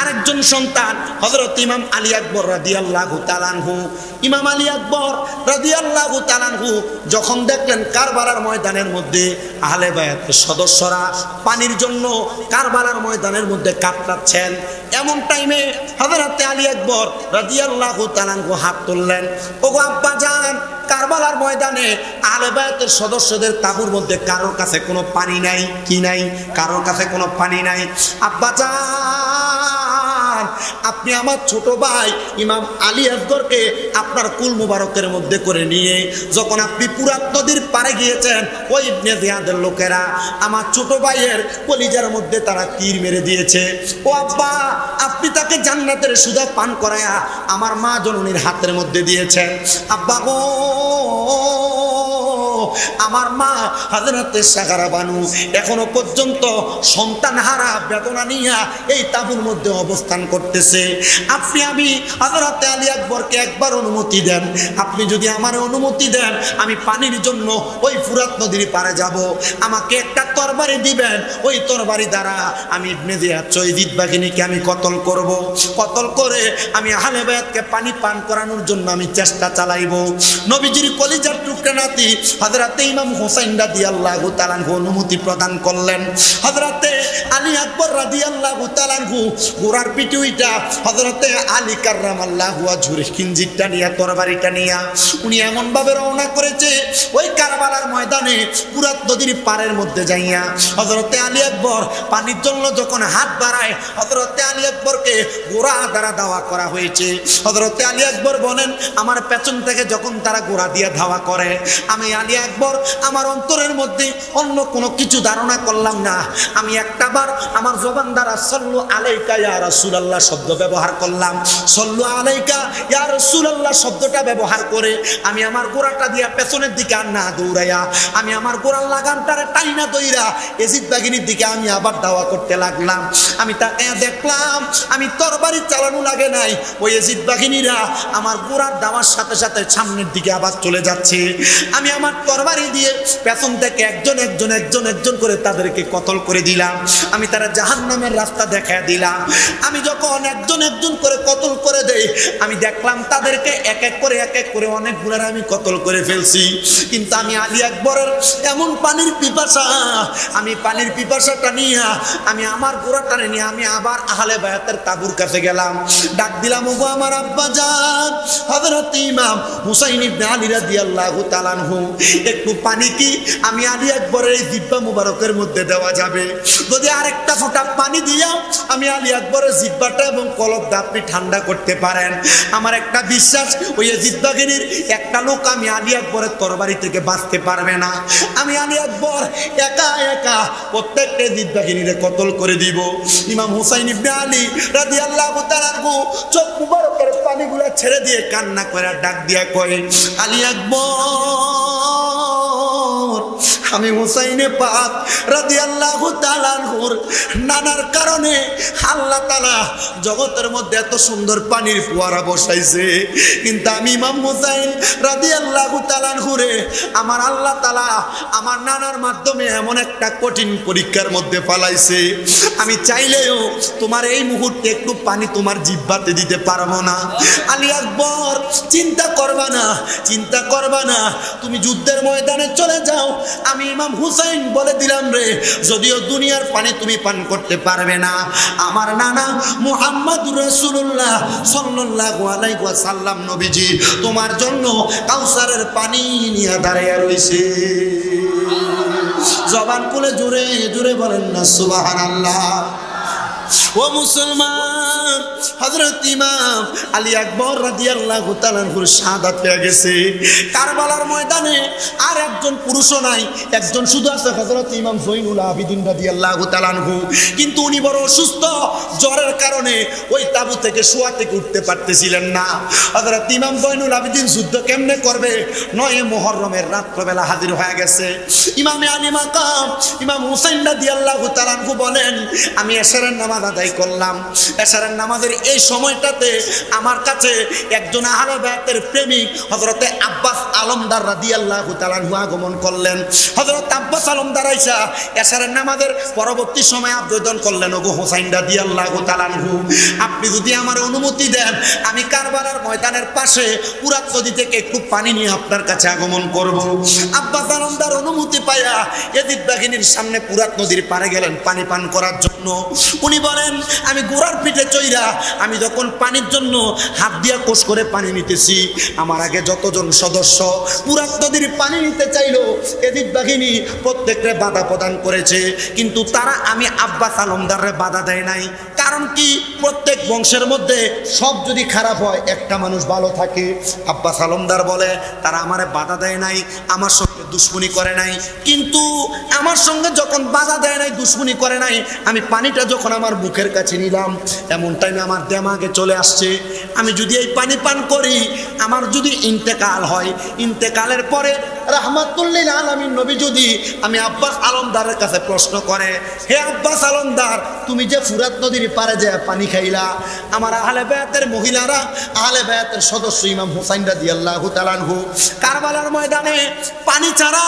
আরেকজন সন্তান হযরত ইমাম আলী আকবর রাদিয়াল্লাহু তাআলা আনহু। ইমাম আলী আকবর রাদিয়াল্লাহু তাআলা আনহু যখন দেখলেন কারবালার ময়দানের মধ্যে আহলে বায়াতের সদস্যরা পানির জন্য কারবালার ময়দানের মধ্যে কাতরাচ্ছেন, এমন টাইমে হযরত আলী আকবর রাদিয়াল্লাহু তাআলা আনহু হাত তুললেন, ওগো আব্বা জান, কারবালার ময়দানে আহলে বায়াতের সদস্যদের তাঁবুর মধ্যে কারোর কাছে কোনো পানি নাই, কি নাই? কারোর কাছে কোনো পানি নাই। আব্বা জান, আপনি আমার ছোট ভাই ইমাম আলী আসগরকে আপনার কুল মুবারকের মধ্যে করে নিয়ে যখন আপনি পুরাত নদীর পারে গিয়েছেন, ওই ইবনে জিয়াদের লোকেরা আমার ছোট ভাইয়ের কলিজার মধ্যে তারা তীর মেরে দিয়েছে। ও আব্বা, আপনি তাকে জান্নাতের সুধা পান করায়া আমার মা জননীর হাতের মধ্যে দিয়েছেন। আব্বা গো, আমার মা হযরতে সাগারা বানু এখনো পর্যন্ত সন্তান হারা বেদনা নিয়ে এই তাঁবুর মধ্যে অবস্থান করতেছে। আপনি আমি হযরতে আলী আকবরকে একবার অনুমতি দেন, আপনি যদি আমার অনুমতি দেন আমি পানির জন্য ওই ফুরাত নদীর পারে যাব, আমাকে একটা তরবারি দিবেন, ওই তরবারি দ্বারা আমি ইবনে জিয়াদ শহীদ বাহিনীকে আমি কতল করব, কতল করে আমি আহলে বায়াতকে পানি পান করানোর জন্য আমি চেষ্টা চালাইব। নবীজির কলিজার টুকরা নাতি হযরতে ইমাম হুসাইন রাদিয়াল্লাহু তাআলা আনহু অনুমতি প্রদান করলেন। হযরতে আলী আকবর রাদিয়াল্লাহু তাআলা আনহু ঘোড়ার পিঠে উইঠা হযরতে আলী কাররামাল্লাহু ওয়াজহুর খিনজিরটা নিয়া, তরবারিটা নিয়া উনি এমন ভাবে রওনা করেছে ওই কারবালার ময়দানে ফুরাত নদীর পারের মধ্যে যাইয়া হযরতে আলী আকবর পানির জন্য যখন হাত বাড়ায়, হযরতে আলী আকবরকে ঘোড়া দ্বারা ধাওয়া করা হয়েছে। হযরতে আলী আকবর বলেন, আমার পেছন থেকে যখন তারা ঘোড়া দিয়ে ধাওয়া করে, আমি আলী আকবর আমার অন্তরের মধ্যে অন্য কোনো কিছু ধারণা করলাম না, আমি একটাবার আমার জবান দ্বারা সাল্লু আলাইকা ইয়া রাসূলুল্লাহ শব্দ ব্যবহার করলাম। সাল্লু আলাইকা ইয়া রাসূলুল্লাহ শব্দটা ব্যবহার করে আমি আমার ঘোড়াটা দিয়া পেছনের দিকে আর না দৌড়াইয়া আমি আমার ঘোড়ার লাগামটারে টাইনা দইরা এজিদ বাহিনীর দিকে আমি আবার দাওয়া করতে লাগলাম। আমি তাকে দেখলাম আমি তরবারি চালানো লাগে নাই, ওই এজিদ বাহিনীরা আমার ঘোড়ার দাওয়ার সাথে সাথে সামনের দিকে আবার চলে যাচ্ছে। আমি আমার তরবারি দিয়ে পেছন থেকে একজন একজন একজন একজন করে তাদেরকে কতল করে দিলাম, আমি তারা জাহান্নামের রাস্তা দেখায় দিলাম। আমি যখন একজন একজন করে কতল করে দেই, আমি দেখলাম তাদেরকে এক এক করে অনেক গুণার আমি কতল করে ফেলছি। কিন্তু আমি আলী আকবরের এমন পানির পিপাসা, আমি পানির পিপাসাটা নিয়ে আমি আমার ঘোড়াটারে নিয়ে আমি আবার আহলে বায়াতের তাঁবুর কাছে গেলাম, ডাক দিলাম, ওগো আমার আব্বা জান হযরত ইমাম হুসাইন ইবনে আলী রাদিয়াল্লাহু তাআলা আনহু, একটু পানি কি আমি আলী আকবরের এই জিহ্বা মুবারকের মধ্যে দেওয়া যাবে? যদি আরেকটা ফোঁটা পানি দিয়া আমি আলী আকবরের জিহ্বাটা এবং কলবটা আপনি ঠান্ডা করতে পারেন, আমার একটা বিশ্বাস ওই এজিদ বাহিনীর একটা লোক আমি আলী আকবরের তরবারি থেকে বাঁচতে পারবে না। আমি আলী আকবর একা একা প্রত্যেকটা এজিদ বাহিনীরে কতল করে দিব। ইমাম হুসাইন ইবনে আলী রাদিয়াল্লাহু তাআলা আনহু চোখ মুবারকের পানিগুলা ছেড়ে দিয়ে কান্না করে ডাক দিয়া কয়, আলী আকবর আমি হুসাইনে পাক রাদিয়াল্লাহু তাআলা আনহুর নানার কারণে আল্লাহ তাআলা জগতের মধ্যে এত সুন্দর পানির ফোয়ারা বসাইছে, কিন্তু আমি ইমাম হুসাইন রাদিয়াল্লাহু তাআলা আনহুরে আমার আল্লাহ তাআলা আমার নানার মাধ্যমে এমন একটা কঠিন পরীক্ষার মধ্যে ফেলাইছে, আমি চাইলেও তোমার এই মুহূর্তে একটু পানি তোমার জিহ্বাতে দিতে পারবো না। আলী আকবর চিন্তা করবা না, চিন্তা করবা না, তুমি যুদ্ধের ময়দানে চলে যাও। আমি ইমাম হুসাইন বলে দিলাম রে, যদিও দুনিয়ার পানি তুমি পান করতে পারবে না, আমার নানা মুহাম্মদুর রাসূলুল্লাহ সাল্লাল্লাহু আলাইহি ওয়াসাল্লাম নবীজি তোমার জন্য কাউসারের পানি নিয়ে দাঁড়িয়ে রইছে। জবান খুলে জোরে জোরে বলেন না সুবহানাল্লাহ। ও মুসলমান, হযরত ইমাম আলী আকবর রাদিয়াল্লাহু তাআলা আনহুর শাহাদাত হয়ে গেছে কারবালার ময়দানে। আর একজন পুরুষও নাই, একজন শুধু আছে হযরত ইমাম জয়নুল আবিদিন রাদিয়াল্লাহু তাআলা আনহু, কিন্তু উনি বড় অসুস্থ, জ্বরের কারণে ওই তাবু থেকে শোয়া থেকে উঠতে পারতেছিলেন না। হযরত ইমাম জয়নুল আবিদিন যুদ্ধ কেমনে করবে, ৯ মুহররমের রাত্রবেলা হাজির হয়ে গেছে। ইমামে আলী মাকাম ইমাম হুসাইন রাদিয়াল্লাহু তাআলা আনহু বলেন, আমি এশারের নামাজ আদায় করলাম। এশারের নামাজের এই সময়টাতে আমার কাছে একজন আহলে বায়াতের প্রেমিক হযরতে আব্বাস আলমদার রাদিয়াল্লাহু তাআলা আনহু আগমন করলেন। হযরত আব্বাস আলমদার আইসা এশারের নামাজের পরবর্তী সময় আবেদন করলেন, ওগো হুসাইন রাদিয়াল্লাহু তাআলা আনহু, আপনি যদি আমার অনুমতি দেন আমি কারবালার ময়দানের পাশে পুরাত নদী থেকে একটু পানি নিয়ে আপনার কাছে আগমন করব। আব্বাস আলমদার অনুমতি পায়া এদিক বাহিনীর সামনে পুরাত নদীর পাড়ে গেলেন পানি পান করার জন্য। উনি বলেন, আমি গোড়ার পিঠে চইরা আমি যখন পানির জন্য হাত দিয়া কোষ করে পানি নিতেছি, আমার আগে যতজন সদস্য পুরাত নদীর পানি নিতে চাইলো, এদিক বাহিনী প্রত্যেককে বাধা প্রদান করেছে, কিন্তু তারা আমি আব্বাস আলমদারে বাধা দেয় নাই। কারণ কি, প্রত্যেক বংশের মধ্যে সব যদি খারাপ হয় একটা মানুষ ভালো থাকে। আব্বাস আলমদার বলে, তারা আমারে বাধা দেয় নাই, আমার সঙ্গে দুশ্মনী করে নাই, কিন্তু আমার সঙ্গে যখন বাধা দেয় নাই, দুশ্মনী করে নাই, আমি পানিটা যখন আমার মুখের কাছে নিলাম, এমন টাইমে আমার দেমাগে চলে আসছে, আমি যদি এই পানি পান করি, আমার যদি ইন্তেকাল হয়, ইন্তেকালের পরে রাহমাতুল লিল আলামিন নবী যদি আমি আব্বাস আলমদারের কাছে প্রশ্ন করে, হে আব্বাস আলমদার, তুমি যে ফুরাত নদীর পারে যে পানি খাইলা, আমার আহলে বায়াতের মহিলারা, আহলে বায়াতের সদস্য ইমাম হুসাইন রাদিয়াল্লাহু তাআলা আনহু কারবালার ময়দানে পানি ছাড়া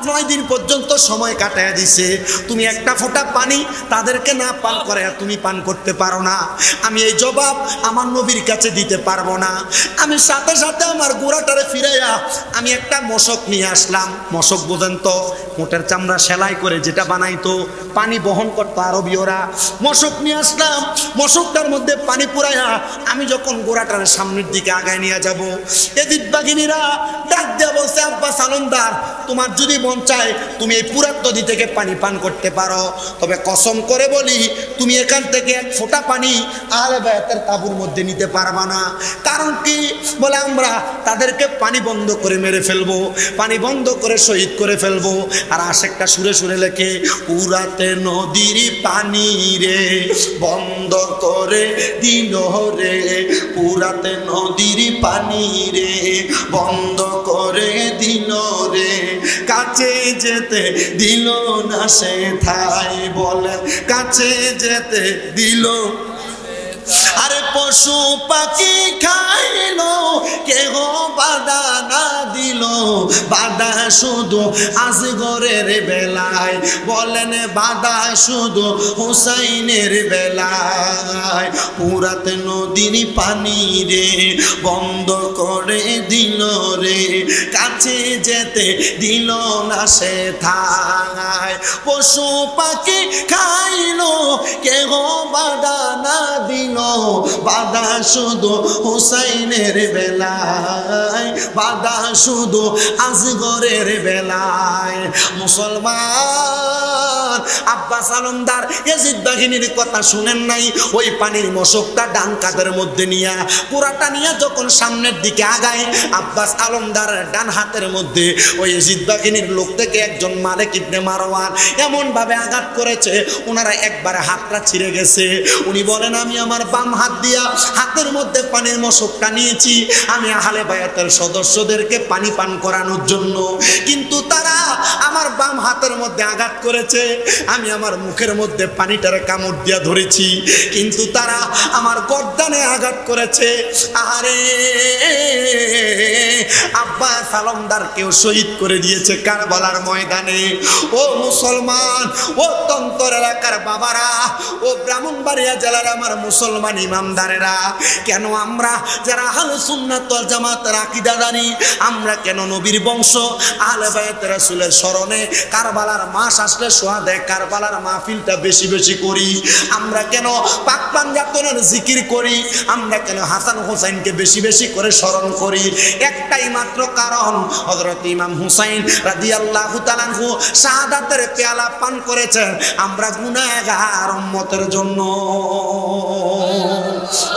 9 দিন পর্যন্ত সময় কাটায় দিছে, তুমি একটা ফোঁটা পানি তাদেরকে না পান করে তুমি পান করতে পারো না, আমি এই জবাব আমার নবীর কাছে দিতে পারবো না। আমি সাথে সাথে আমার গোড়াটারে ফিরাইয়া আমি একটা মশক নিয়ে আসলাম। মশক বোঝেন তো, মোটের চামড়া সেলাই করে যেটা বানাইতো, পানি বহন করতো আরবীয়রা। মশক নিয়ে আসলাম, মশকটার মধ্যে পানি পুরাইয়া আমি যখন গোড়াটার সামনের দিকে আগায় নিয়ে যাব, এদিক বাগিনীরা ডাক দেয়া বলছে, আব্বাস আলমদার, তোমার যদি মন চায় তুমি এই পুরাত নদী থেকে পানি পান করতে পারো, তবে কসম করে বলি তুমি এখান থেকে এক ফোঁটা পানি আহলে বায়াতের তাঁবুর মধ্যে নিতে পারবা না। কারণ কি, বলে আমরা তাদেরকে পানি বন্ধ করে মেরে ফেলবো, পানি বন্ধ করে শহীদ করে ফেলবো। আর আশেকটা সুরে সুরে লেখে, পুরাতে নদীর পানি রে বন্ধ করে দিল রে, পুরাতে নদীর পানি রে বন্ধ করে দিল রে, কাছে যেতে দিল না সে ঠাই, বলেন কাছে যেতে দিল। আরে পশু পাখি খাইলো কেহ বাধা না দিল, বাধা শুধু আসগরের বেলায়, বলেন বাধা শুধু হুসাইনের বেলায়, পুরাত নদীর পানি রে বন্ধ করে দিল রে, কাছে যেতে দিল না সে ঠাই, পশু পাখি খাইলো কেহ বাধা না দিল, বাধা শুধু হুসাইনের বেলায়, বাধা শুধু আসগরের বেলায়। মুসলমান, আব্বাস আলমদার ইয়াজিদ বাহিনীর কথা শুনেন নাই? ওই পানির মশকটা ডান কাঁধের মধ্যে নিয়া পুরাটা নিয়ে যখন সামনের দিকে আগায়, আব্বাস আলমদার ডান হাতের মধ্যে ওই ইয়াজিদ বাহিনীর লোক থেকে একজন মালিক ইবনে মারওয়ান এমন ভাবে আঘাত করেছে, ওনারা একবারে হাতটা ছিঁড়ে গেছে। উনি বলেন, আমি আমার বাম হাত দিয়া হাতের মধ্যে পানির মশকটা নিয়েছি আমি আহলে বায়াতের সদস্যদেরকে পানি পান করানোর জন্য, কিন্তু তারা আমার বাম বাম হাতের মধ্যে আঘাত করেছে, আমি আমার মুখের মধ্যে পানিটার কামড় দিয়া ধরেছি, কিন্তু তারা আমার গর্দানে আঘাত করেছে। আরে আব্বা সালামদার কেউ শহীদ করে দিয়েছে কারবালার ময়দানে। ও মুসলমান, ও তন্তর এলাকার বাবারা, ও ব্রাহ্মণবাড়িয়া জেলার আমার মুসলমান ইমামদারেরা, কেন আমরা যারা আহলে সুন্নাত ওয়াল জামাতের আকীদাদারি, আমরা কেন নবীর বংশ আহলে বায়াত রাসূলের স্মরণে কারবালার মাস আসলে সোহাদে কারবালার মাহফিলটা বেশি বেশি করি? আমরা কেন পাক পাঞ্জাতনের জিকির করি? আমরা কেন হাসান হোসেনকে বেশি বেশি করে স্মরণ করি? একটাই মাত্র কারণ, হযরত ইমাম হুসাইন রাদিয়াল্লাহু তাআলা আনহু শাহাদাতের পেয়ালা পান করেছেন আমরা গুনাহগার উম্মতের জন্য।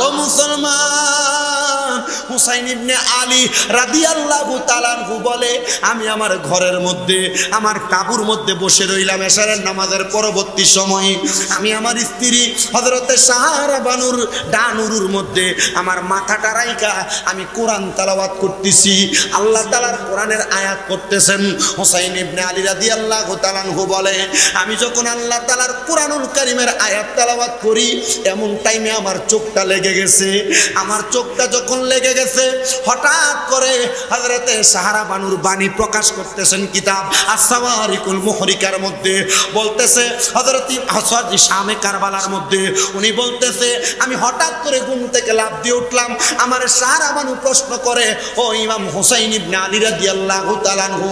ও মুসলমান, হুসাইন ইবনে আলী রাদিয়াল্লাহু তাআলা আনহু বলে, আমি আমার ঘরের মধ্যে আমার তাঁবুর মধ্যে বসে রইলাম এশারের নামাজের পরবর্তী সময়ে। আমি আমার স্ত্রী হযরতে সাহারা বানুর ডানুরুর মধ্যে আমার মাথাটা রাইখা আমি কোরআন তেলাওয়াত করতেছি। আল্লাহ তাআলার কোরআনের আয়াত পড়তেছেন। হুসাইন ইবনে আলী রাদিয়াল্লাহু তাআলা আনহু বলে, আমি যখন আল্লাহ তাআলার কোরআনুল কারীমের আয়াত তেলাওয়াত করি, এমন টাইমে আমার চোখটা লেগে গেছে। আমার চোখটা যখন লেগে গেছে, হঠাৎ করে হযরতে সাহারা বানুর বাণী প্রকাশ করতেছেন কিতাব আস-সাওয়ারিকুল মুহরিকার মধ্যে, বলতেছে হযরত শামে কারবালার মধ্যে উনি বলতেছে, আমি হঠাৎ করে ঘুম থেকে লাফ দিয়ে উঠলাম। আমার সাহারা বানু প্রশ্ন করে, ও ইমাম হুসাইন ইবনে আলী রাদিয়াল্লাহু তাআলা আনহু,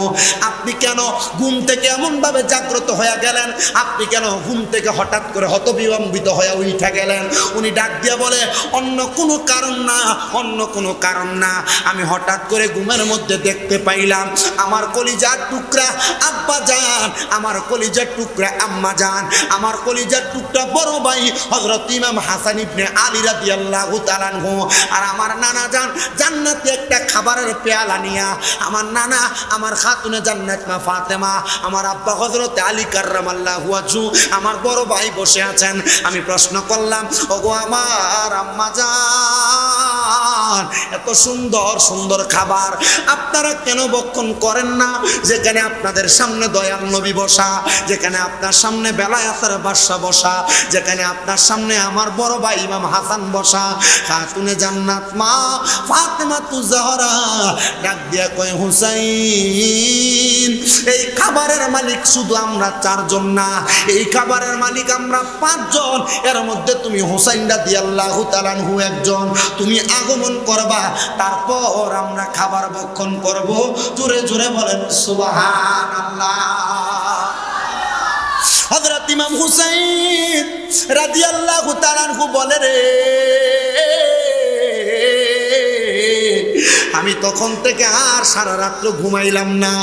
আপনি কেন ঘুম থেকে এমন ভাবে জাগ্রত হয়ে গেলেন? আপনি কেন ঘুম থেকে হঠাৎ করে হতবিলম্বিত হয়ে উঠে গেলেন? উনি ডাক দিয়ে বলে, অন্য কোনো কারণ না, অন্য কোনো কারণ না, আমি হঠাৎ করে ঘুমের মধ্যে দেখতে পাইলাম আমার কলিজার টুকরা আব্বা জান, আমার কলিজার টুকরা আম্মা জান, আমার কলিজার টুকরা বড় ভাই হযরত ইমাম হাসান ইবনে আলী রাদিয়াল্লাহু তাআলা আনহু আর আমার নানা জান জান্নাতে একটা খাবারের পেয়ালা নিয়া, আমার নানা আমার খাতুনে জান্নাত মা ফাতেমা, আমার আব্বা হযরত আলী কাররামাল্লাহু ওয়াজহু, আমার বড় ভাই বসে আছেন। আমি প্রশ্ন করলাম, ওগো আমার আম্মা জান, এত সুন্দর সুন্দর খাবার আপনারা কেন ভক্ষণ করেন না? যেখানে আপনাদের সামনে দয়াল নবী বসা, যেখানে আপনার সামনে বেলায়েতের বাদশা বসা, যেখানে আপনার সামনে আমার বড় ভাই ইমাম হাসান বসা, খাতুনে জান্নাত মা ফাতেমা তুজাহরা ডাক দিয়া কয়, হুসাইন, এই খাবারের মালিক শুধু আমরা চারজন না, এই খাবারের মালিক আমরা পাঁচজন। এর মধ্যে তুমি হুসাইন রাদিয়াল্লাহু তাআলা আনহু একজন। তুমি আগমন করবা, তারপর আমরা খাবার ভক্ষণ করব। জোরে জোরে বলেন সুবহানাল্লাহ। হযরত ইমাম হুসাইন রাদিয়াল্লাহু তাআলা আনহু বলে, রে আমি তখন থেকে আর সারা রাত্র ঘুমাইলাম না।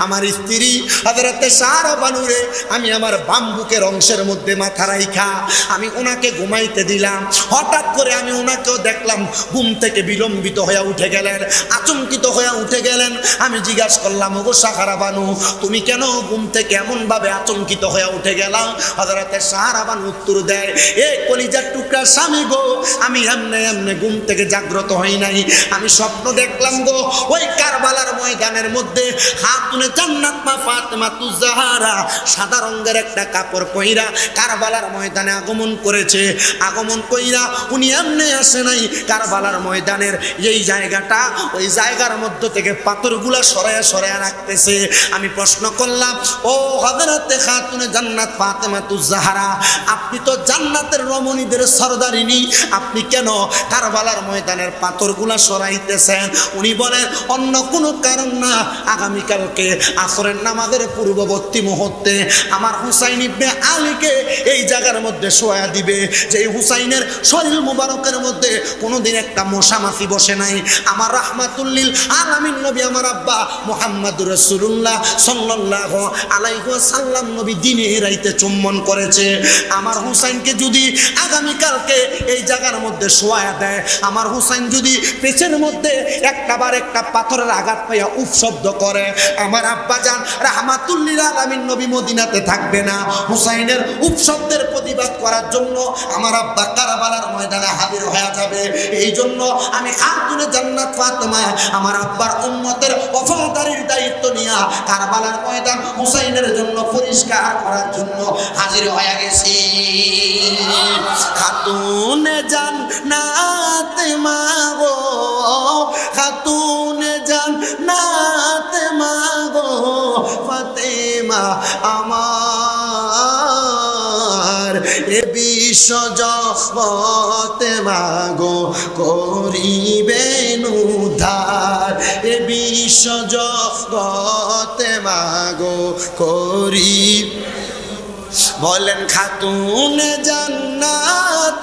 আমার স্ত্রী হযরতে সাহারা বানুরে আমি আমার বাম্বুকের অংশের মধ্যে মাথা রাইখা আমি ওনাকে ঘুমাইতে দিলাম। হঠাৎ করে আমি ওনাকেও দেখলাম ঘুম থেকে বিলম্বিত হয়ে উঠে গেলেন, আচমকিত হয়ে উঠে গেলেন। আমি জিজ্ঞাসা করলাম, ওগো সাহারা বানু, তুমি কেন ঘুম থেকে এমনভাবে আচমকিত হয়ে উঠে গেলাম? হযরতে সাহারা বানু উত্তর দেয়, এ কলিজার টুকরা স্বামী গো, আমি এমনে এমনে ঘুম থেকে জাগ্রত হই নাই। আমি স্বপ্ন দেখলাম গো, ওই কারবালার ময়দানের মধ্যে খাতুনে জান্নাত মা ফাতেমা তুজাহরা সাদা রঙের একটা কাপড় পইরা কারবালার ময়দানে আগমন করেছে। আগমন কইরা উনি এমনি আসে নাই, কারবালার ময়দানের এই জায়গাটা, ওই জায়গার মধ্য থেকে পাথরগুলা সরায়া সরায়া রাখতেছে। আমি প্রশ্ন করলাম, ও হযরতে খাতুনে জান্নাত ফাতেমা তুজাহরা, আপনি তো জান্নাতের রমণীদের সরদারিনী, আপনি কেন কারবালার ময়দানের পাথরগুলা সরাইতেছেন? উনি বলেন, অন্য কোনো কারণ না, আগামীকালকে আসরের নামাজের পূর্ববর্তী মুহূর্তে আমার হুসাইন ইবনে আলীকে এই জায়গার মধ্যে শোয়া দিবে, যে হুসাইনের শরীর মুবারকের মধ্যে কোনোদিন একটা মশা মাছি বসে নাই। আমার রাহমাতুল আলামিন নবী আমার আব্বা মুহাম্মদুর রাসূলুল্লাহ সাল্লাল্লাহু আলাইহি ওয়াসাল্লাম নবী দিনে রাইতে চুম্বন করেছে। আমার হুসাইনকে যদি আগামীকালকে এই জায়গার মধ্যে শোয়া দেয়, আমার হুসাইন যদি পেছের মধ্যে একটা একটাবার একটা পাথরের আঘাত পাইয়া উফ শব্দ করে। আমার আব্বাজান রাহমাতুল্লিল আলামিন নবী মদিনাতে থাকবে না, হুসাইনের উফ শব্দের প্রতিবাদ করার জন্য আমার আব্বা কারবালার ময়দানে হাজির হয়ে যাবে। এই জন্য আমি খাতুনে জান্নাত ফাতেমা আমার আব্বার উম্মতের ওফাদারির দায়িত্ব নিয়ে কারবালার ময়দান হুসাইনের জন্য পরিষ্কার করার জন্য হাজির হয়ে গেছি। খাতুনে জান্নাত মাগো, খাতুনে জান্নাত মাগো ফাতেমা আমার, এ বিশ্ব জগতে মাগো করিবেন উদ্ধার, এ বিশ্ব জগতে মাগো করি। বলেন খাতুনে জান্নাত,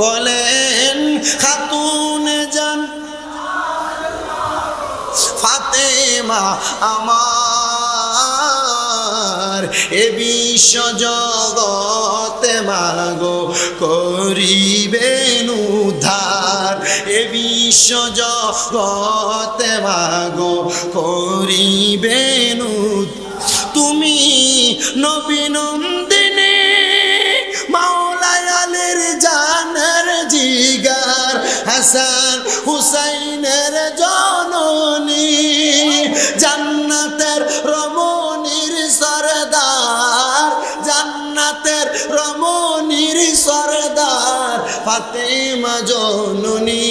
বলেন খাতুনে জান্নাত ফাতেমা আমার, এ বিশ্ব জগতে মাগো করিবেন উদ্ধার, এ বিশ্ব জগতে মাগো করিবেন উদ্ধার। তুমি নবী নন্দিনী মাওলায় আলীর জানের জিগার, হাসান হুসাইনের জননী, জান্নাতের রমণীর সরদার, জান্নাতের রমণীর সরদার ফাতেমা জননী,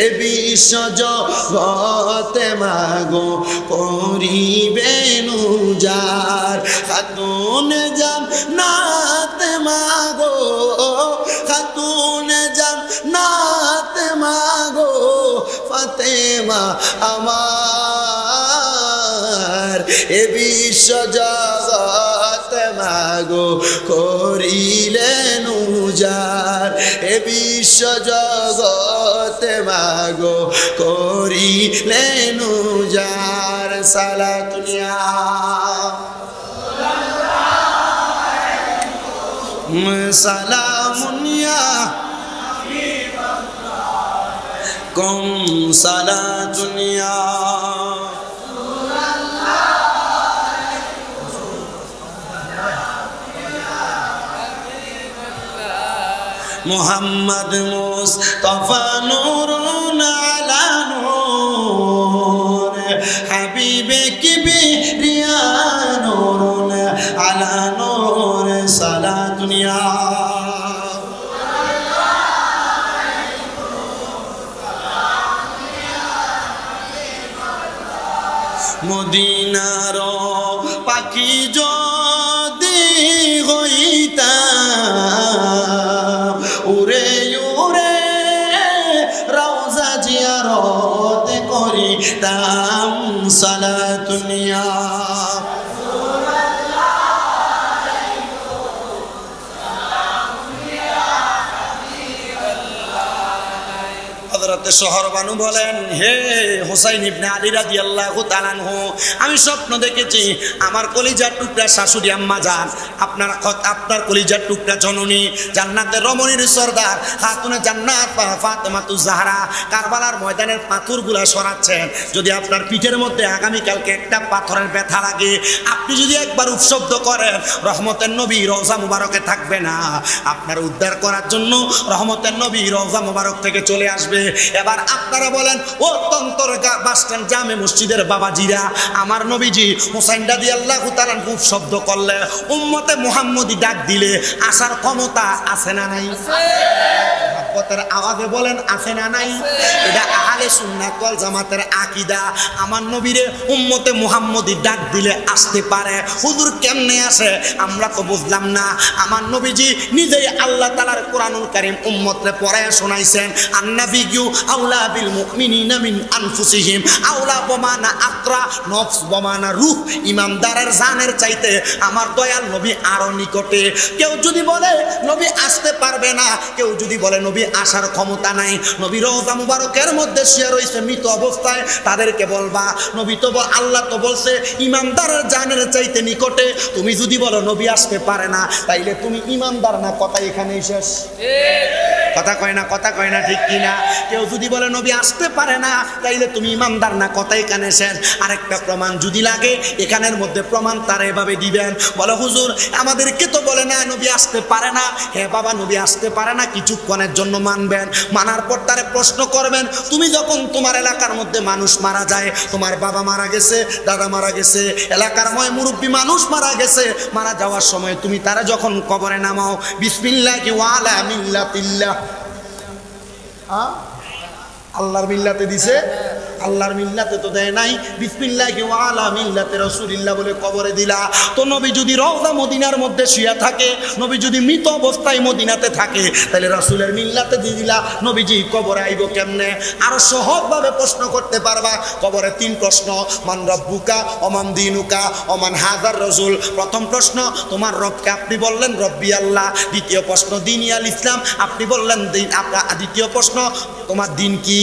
এ বিশ্ব জগতে মাগো করিবেন উজার। খাতুনে জান্নাত মাগো, খাতুনে জান্নাত মাগো ফাতেমা আমার, এ বিশ্ব জগতে মাগো করিলেন উজার, এ বিশ্ব জগতে মাগো করিলেন উজার। সালাতুনিয়া সালামুনিয়া কম সালাতুনিয়া মুহাম্মদ মুস্তাফা নূরুন আলা নূর, হাবিবে কিবরিয়া নূরুন আলা নূর। সালাতুনিয়া মদিনার পাখি যদি হইতাম, উড়ে উড়ে রওজা জিয়ারত করিতাম। সালাতুনিয়া হযরতে শহরবানু বলেন, হে হুসাইন ইবনে আলী রাদিয়াল্লাহু তাআলা আনহু, আমি স্বপ্ন দেখেছি আমার কলিজার টুকরা শাশুড়ি আম্মা জান, আপনার কলিজার টুকরা জননী, জান্নাতের রমণীর সরদার খাতুনে জান্নাত ফাতেমাতুজ জাহরা কারবালার ময়দানের পাথরগুলা সরাচ্ছেন। যদি আপনার পিঠের মধ্যে আগামীকালকে একটা পাথরের ব্যথা লাগে, আপনি যদি একবার উপশব্দ করেন, রহমতের নবী রওজা মুবারকে থাকবে না, আপনার উদ্ধার করার জন্য রহমতের নবী রওজা মুবারক থেকে চলে আসবে। এবার আপনারা বলেন, ও তন্তর বাসস্ট্যান্ড জামে মসজিদের বাবাজিরা, আমার নবীজি হুসাইন রাদিয়াল্লাহু তাআলা খুব শব্দ করলে, উম্মতে মুহাম্মদি ডাক দিলে আসার ক্ষমতা আছে না নাই? মহব্বতের আওয়াজে বলেন আছে না নাই? এটা আহলে সুন্নাত ওয়াল জামাতের আকীদা। আমার নবীরে উম্মতে মুহাম্মদি ডাক দিলে আসতে পারে। হুজুর কেমনে আসে আমরা তো বুঝলাম না। আমার নবীজি নিজেই আল্লাহ তাআলার কোরআনুল কারীম উম্মতরে পড়ায় শোনাইছেন, আন্নাবিয়্যু আউলা বিল মুমিনিনা মিন আনফুসিহিম, আউলা বমানা আকরা নফস বমানা রূহ, ইমানদারের জানের চাইতে আমার দয়াল নবী আরো নিকটে। কেউ যদি বলে নবী আসতে পারবে না, কেউ যদি বলে নবী আসার ক্ষমতা নাই, নবী রওজা মুবারকের মধ্যে শুয়ে রয়েছে মৃত অবস্থায়, তাদেরকে বলবা নবী তো আল্লাহ তো বলছে ইমানদারের জানের চাইতে নিকটে। তুমি যদি বলো নবী আসতে পারে না, তাইলে তুমি ইমানদার না, কথা এখানেই শেষ। কথা কয় না, কথা কয় না, ঠিক কিনা? কেউ যদি বলে নবী আসতে পারে না, তাইলে তুমি ইমানদার না, কথাই কানে শেষ। আরেকটা প্রমাণ যদি লাগে এখানের মধ্যে প্রমাণ তারা এভাবে দিবেন, বলে হুজুর আমাদেরকে তো বলে না নবী আসতে পারে না। হ্যাঁ বাবা, নবী আসতে পারে না, কিছুক্ষণের জন্য মানবেন। মানার পর তারে প্রশ্ন করবেন, তুমি যখন তোমার এলাকার মধ্যে মানুষ মারা যায়, তোমার বাবা মারা গেছে, দাদা মারা গেছে, এলাকার মুরব্বী মানুষ মারা গেছে, মারা যাওয়ার সময় তুমি তারা যখন কবরে নামাও, বিসমিল্লাহি ওয়া আলা মিল্লাতিল্লাহ, আল্লাহর মিল্লাতে দিছে, আল্লাহর মিল্লাতে তো দেয় নাই, বিসমিল্লাহি ওয়া আলা মিল্লাতি রাসূলিল্লাহ বলে কবরে দিলা। তো নবী যদি রওজা মদিনার মধ্যে শুয়ে থাকে, নবী যদি মৃত অবস্থায় মদিনাতে থাকে, তাহলে রাসূলের মিল্লাতে দিয়ে দিলা, নবীজি কবরে আইব কেমনে? আরো সহজভাবে প্রশ্ন করতে পারবা। কবরে 3 প্রশ্ন, মান রব্বুকা ওমান দীনুকা ওমান হাযার রাসূল। প্রথম প্রশ্ন, তোমার রবকে? আপনি বললেন রব্বি আল্লাহ। দ্বিতীয় প্রশ্ন, দীনি আল ইসলাম। আপনি বললেন দিন। দ্বিতীয় প্রশ্ন, তোমার দিন কি?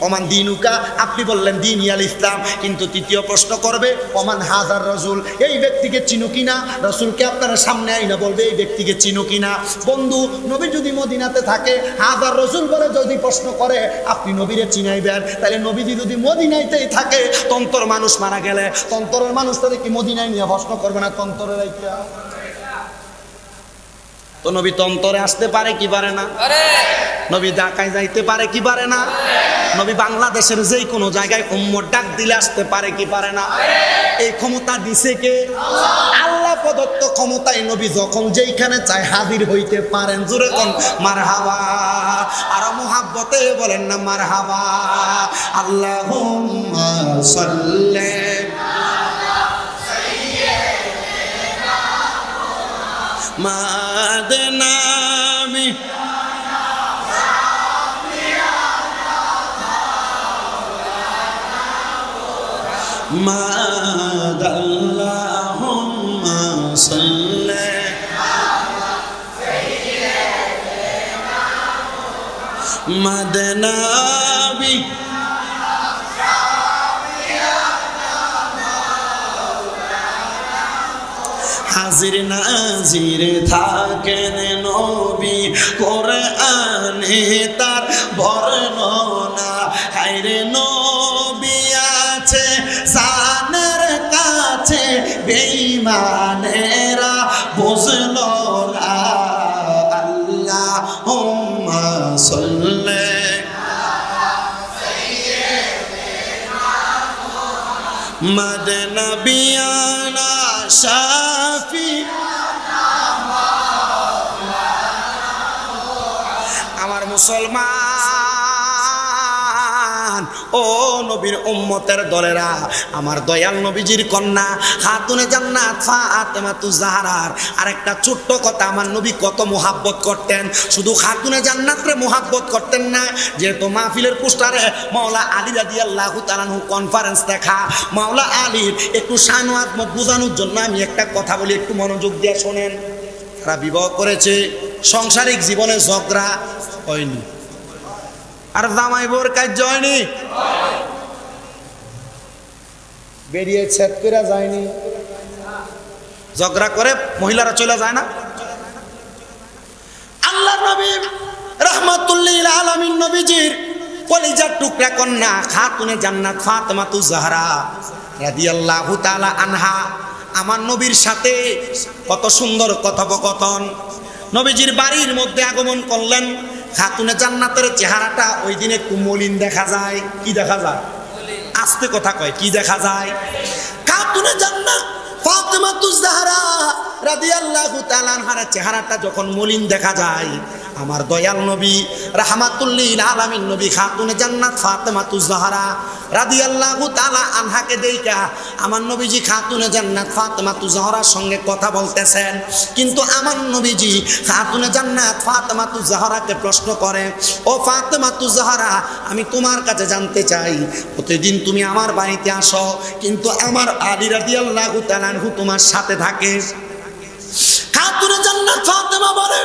ওমান দিনুকা, আপনি বললেন দীনি আল ইসলাম। কিন্তু তৃতীয় প্রশ্ন করবে, ওমান হাযার রাসূল, এই ব্যক্তিকে চিনো কিনা? রাসূলকে আপনারা সামনে আইনা বলবে এই ব্যক্তিকে চিনো কিনা? বন্ধু, নবী যদি মদিনাতে থাকে, হাযার রাসূল বলে যদি প্রশ্ন করে, আপনি নবীরে চিনাইবেন। তাহলে নবীজি যদি মদিনাতেই থাকে, তন্তর মানুষ মারা গেলে তন্তরের মানুষ তাদের কি মদিনায় নিয়ে প্রশ্ন করবে না? তন্তরের রাইখা তো নবী তন্তরে আসতে পারে কি পারে না? নবী ঢাকায় যাইতে পারে কি পারে না? নবী বাংলাদেশের যেই কোনো জায়গায় উম্মত ডাক দিলে আসতে পারে কি পারে না? এই ক্ষমতা দিছে কে? আল্লাহ প্রদত্ত ক্ষমতায় নবী যখন যেইখানে চায় হাজির হইতে পারেন। জোরে কোন মারহাবা, আর মুহাব্বতে বলেন না মারহাবা। আল্লাহুম্মা সাল্লি মাদনামি মাদাল্লাহুম্মা সাল্লি মাদনামি হাজির নাজির থাকেন নবী, কোরআনে তার বর্ণনা। হায়রে নবী আছে জানের কাছে, বেঈমানেরা বুঝলো না। আল্লাহুম্মা সাল্লি মদনবিয়ানা শাফি। আমার মুসলমান ও নবীর উম্মতের দলেরা, আমার দয়াল নবীজির কন্যা খাতুনে জান্নাত ফাতেমাতুজ জাহরার আরেকটা ছোট্ট কথা, আমার নবী কত মুহাব্বত করতেন। শুধু খাতুনে জান্নাতরে মুহাব্বত করতেন না, যেহেতু মাহফিলের পোস্টারে মাওলা আলী রাদিয়াল্লাহু তাআলা আনহু কনফারেন্স দেখা, মাওলা আলীর একটু শান আজমত বোঝানোর জন্য আমি একটা কথা বলি, একটু মনোযোগ দিয়ে শোনেন। তারা বিবাহ করেছে, সাংসারিক জীবনে ঝগড়া হয়নি, আর জামাই বোর কাজ হয়নি, বেরিয়ে ছেদ করে যায়নি। ঝগড়া করে মহিলারা চলে যায় না? আল্লাহ নবী রাহমাতুল লিল আলামিন নবীজির কলিজার টুকরা কন্যা খাতুনে জান্নাত ফাতেমাতুজ জাহরা রাদিয়াল্লাহু তাআলা আনহা আমার নবীর সাথে কত সুন্দর কথোপকথন। নবীজির বাড়ির মধ্যে আগমন করলেন। খাতুনে জান্নাতের চেহারাটা ওই দিন একটু মলিন দেখা যায়। কি দেখা যায়? আস্তে কথা কয়, কি দেখা যায়? খাতুনে জান্নাত ফাতেমাতুজ জাহরা রাদিয়াল্লাহু তাআলা আনহার চেহারাটা যখন মলিন দেখা যায়, আমার দয়াল নবী রাহমাতুল লিল আলামিন নবী খাতুনে জান্নাত ফাতেমাতুজ জাহরা রাদিয়াল্লাহু তাআলা আনহাকে দেইখা আমার নবীজি খাতুনে জান্নাত ফাতেমাতুজ জাহরার সঙ্গে কথা বলতেছেন। কিন্তু আমার নবীজি খাতুনে জান্নাত ফাতেমাতুজ জাহরাকে প্রশ্ন করে, ও ফাতেমাতুজ জাহরা, আমি তোমার কাছে জানতে চাই, প্রতিদিন তুমি আমার বাড়িতে আসো, কিন্তু আমার আলী রাদিয়াল্লাহু তাআলা আনহু তোমার সাথে থাকে। খাতুনে জান্নাত ফাতেমা বলে,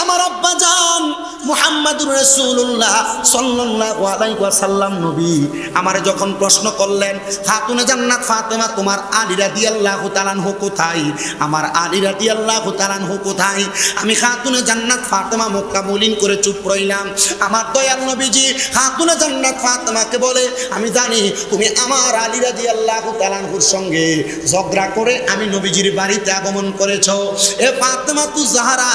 আমার আব্বা জান মুহাম্মাদুর রাসূলুল্লাহ সাল্লাল্লাহু আলাইহি ওয়াসাল্লাম নবী আমারে যখন প্রশ্ন করলেন, খাতুনে জান্নাত ফাতেমা তোমার আলী রাদিয়াল্লাহু তাআলা আনহু কোথায়, আমার আলী রাদিয়াল্লাহু তাআলা আনহু কোথায়? আমি খাতুনে জান্নাত ফাতেমা মক্কা মলিন করে চুপ রইলাম। আমার দয়াল নবীজি খাতুনে জান্নাত ফাতেমাকে বলে, আমি জানি তুমি আমার আলী রাদিয়াল্লাহু তাআলা আনহুর সঙ্গে ঝগড়া করে আমি নবীজির বাড়িতে আগমন করেছো। এ ফাতেমা তু জাহরা,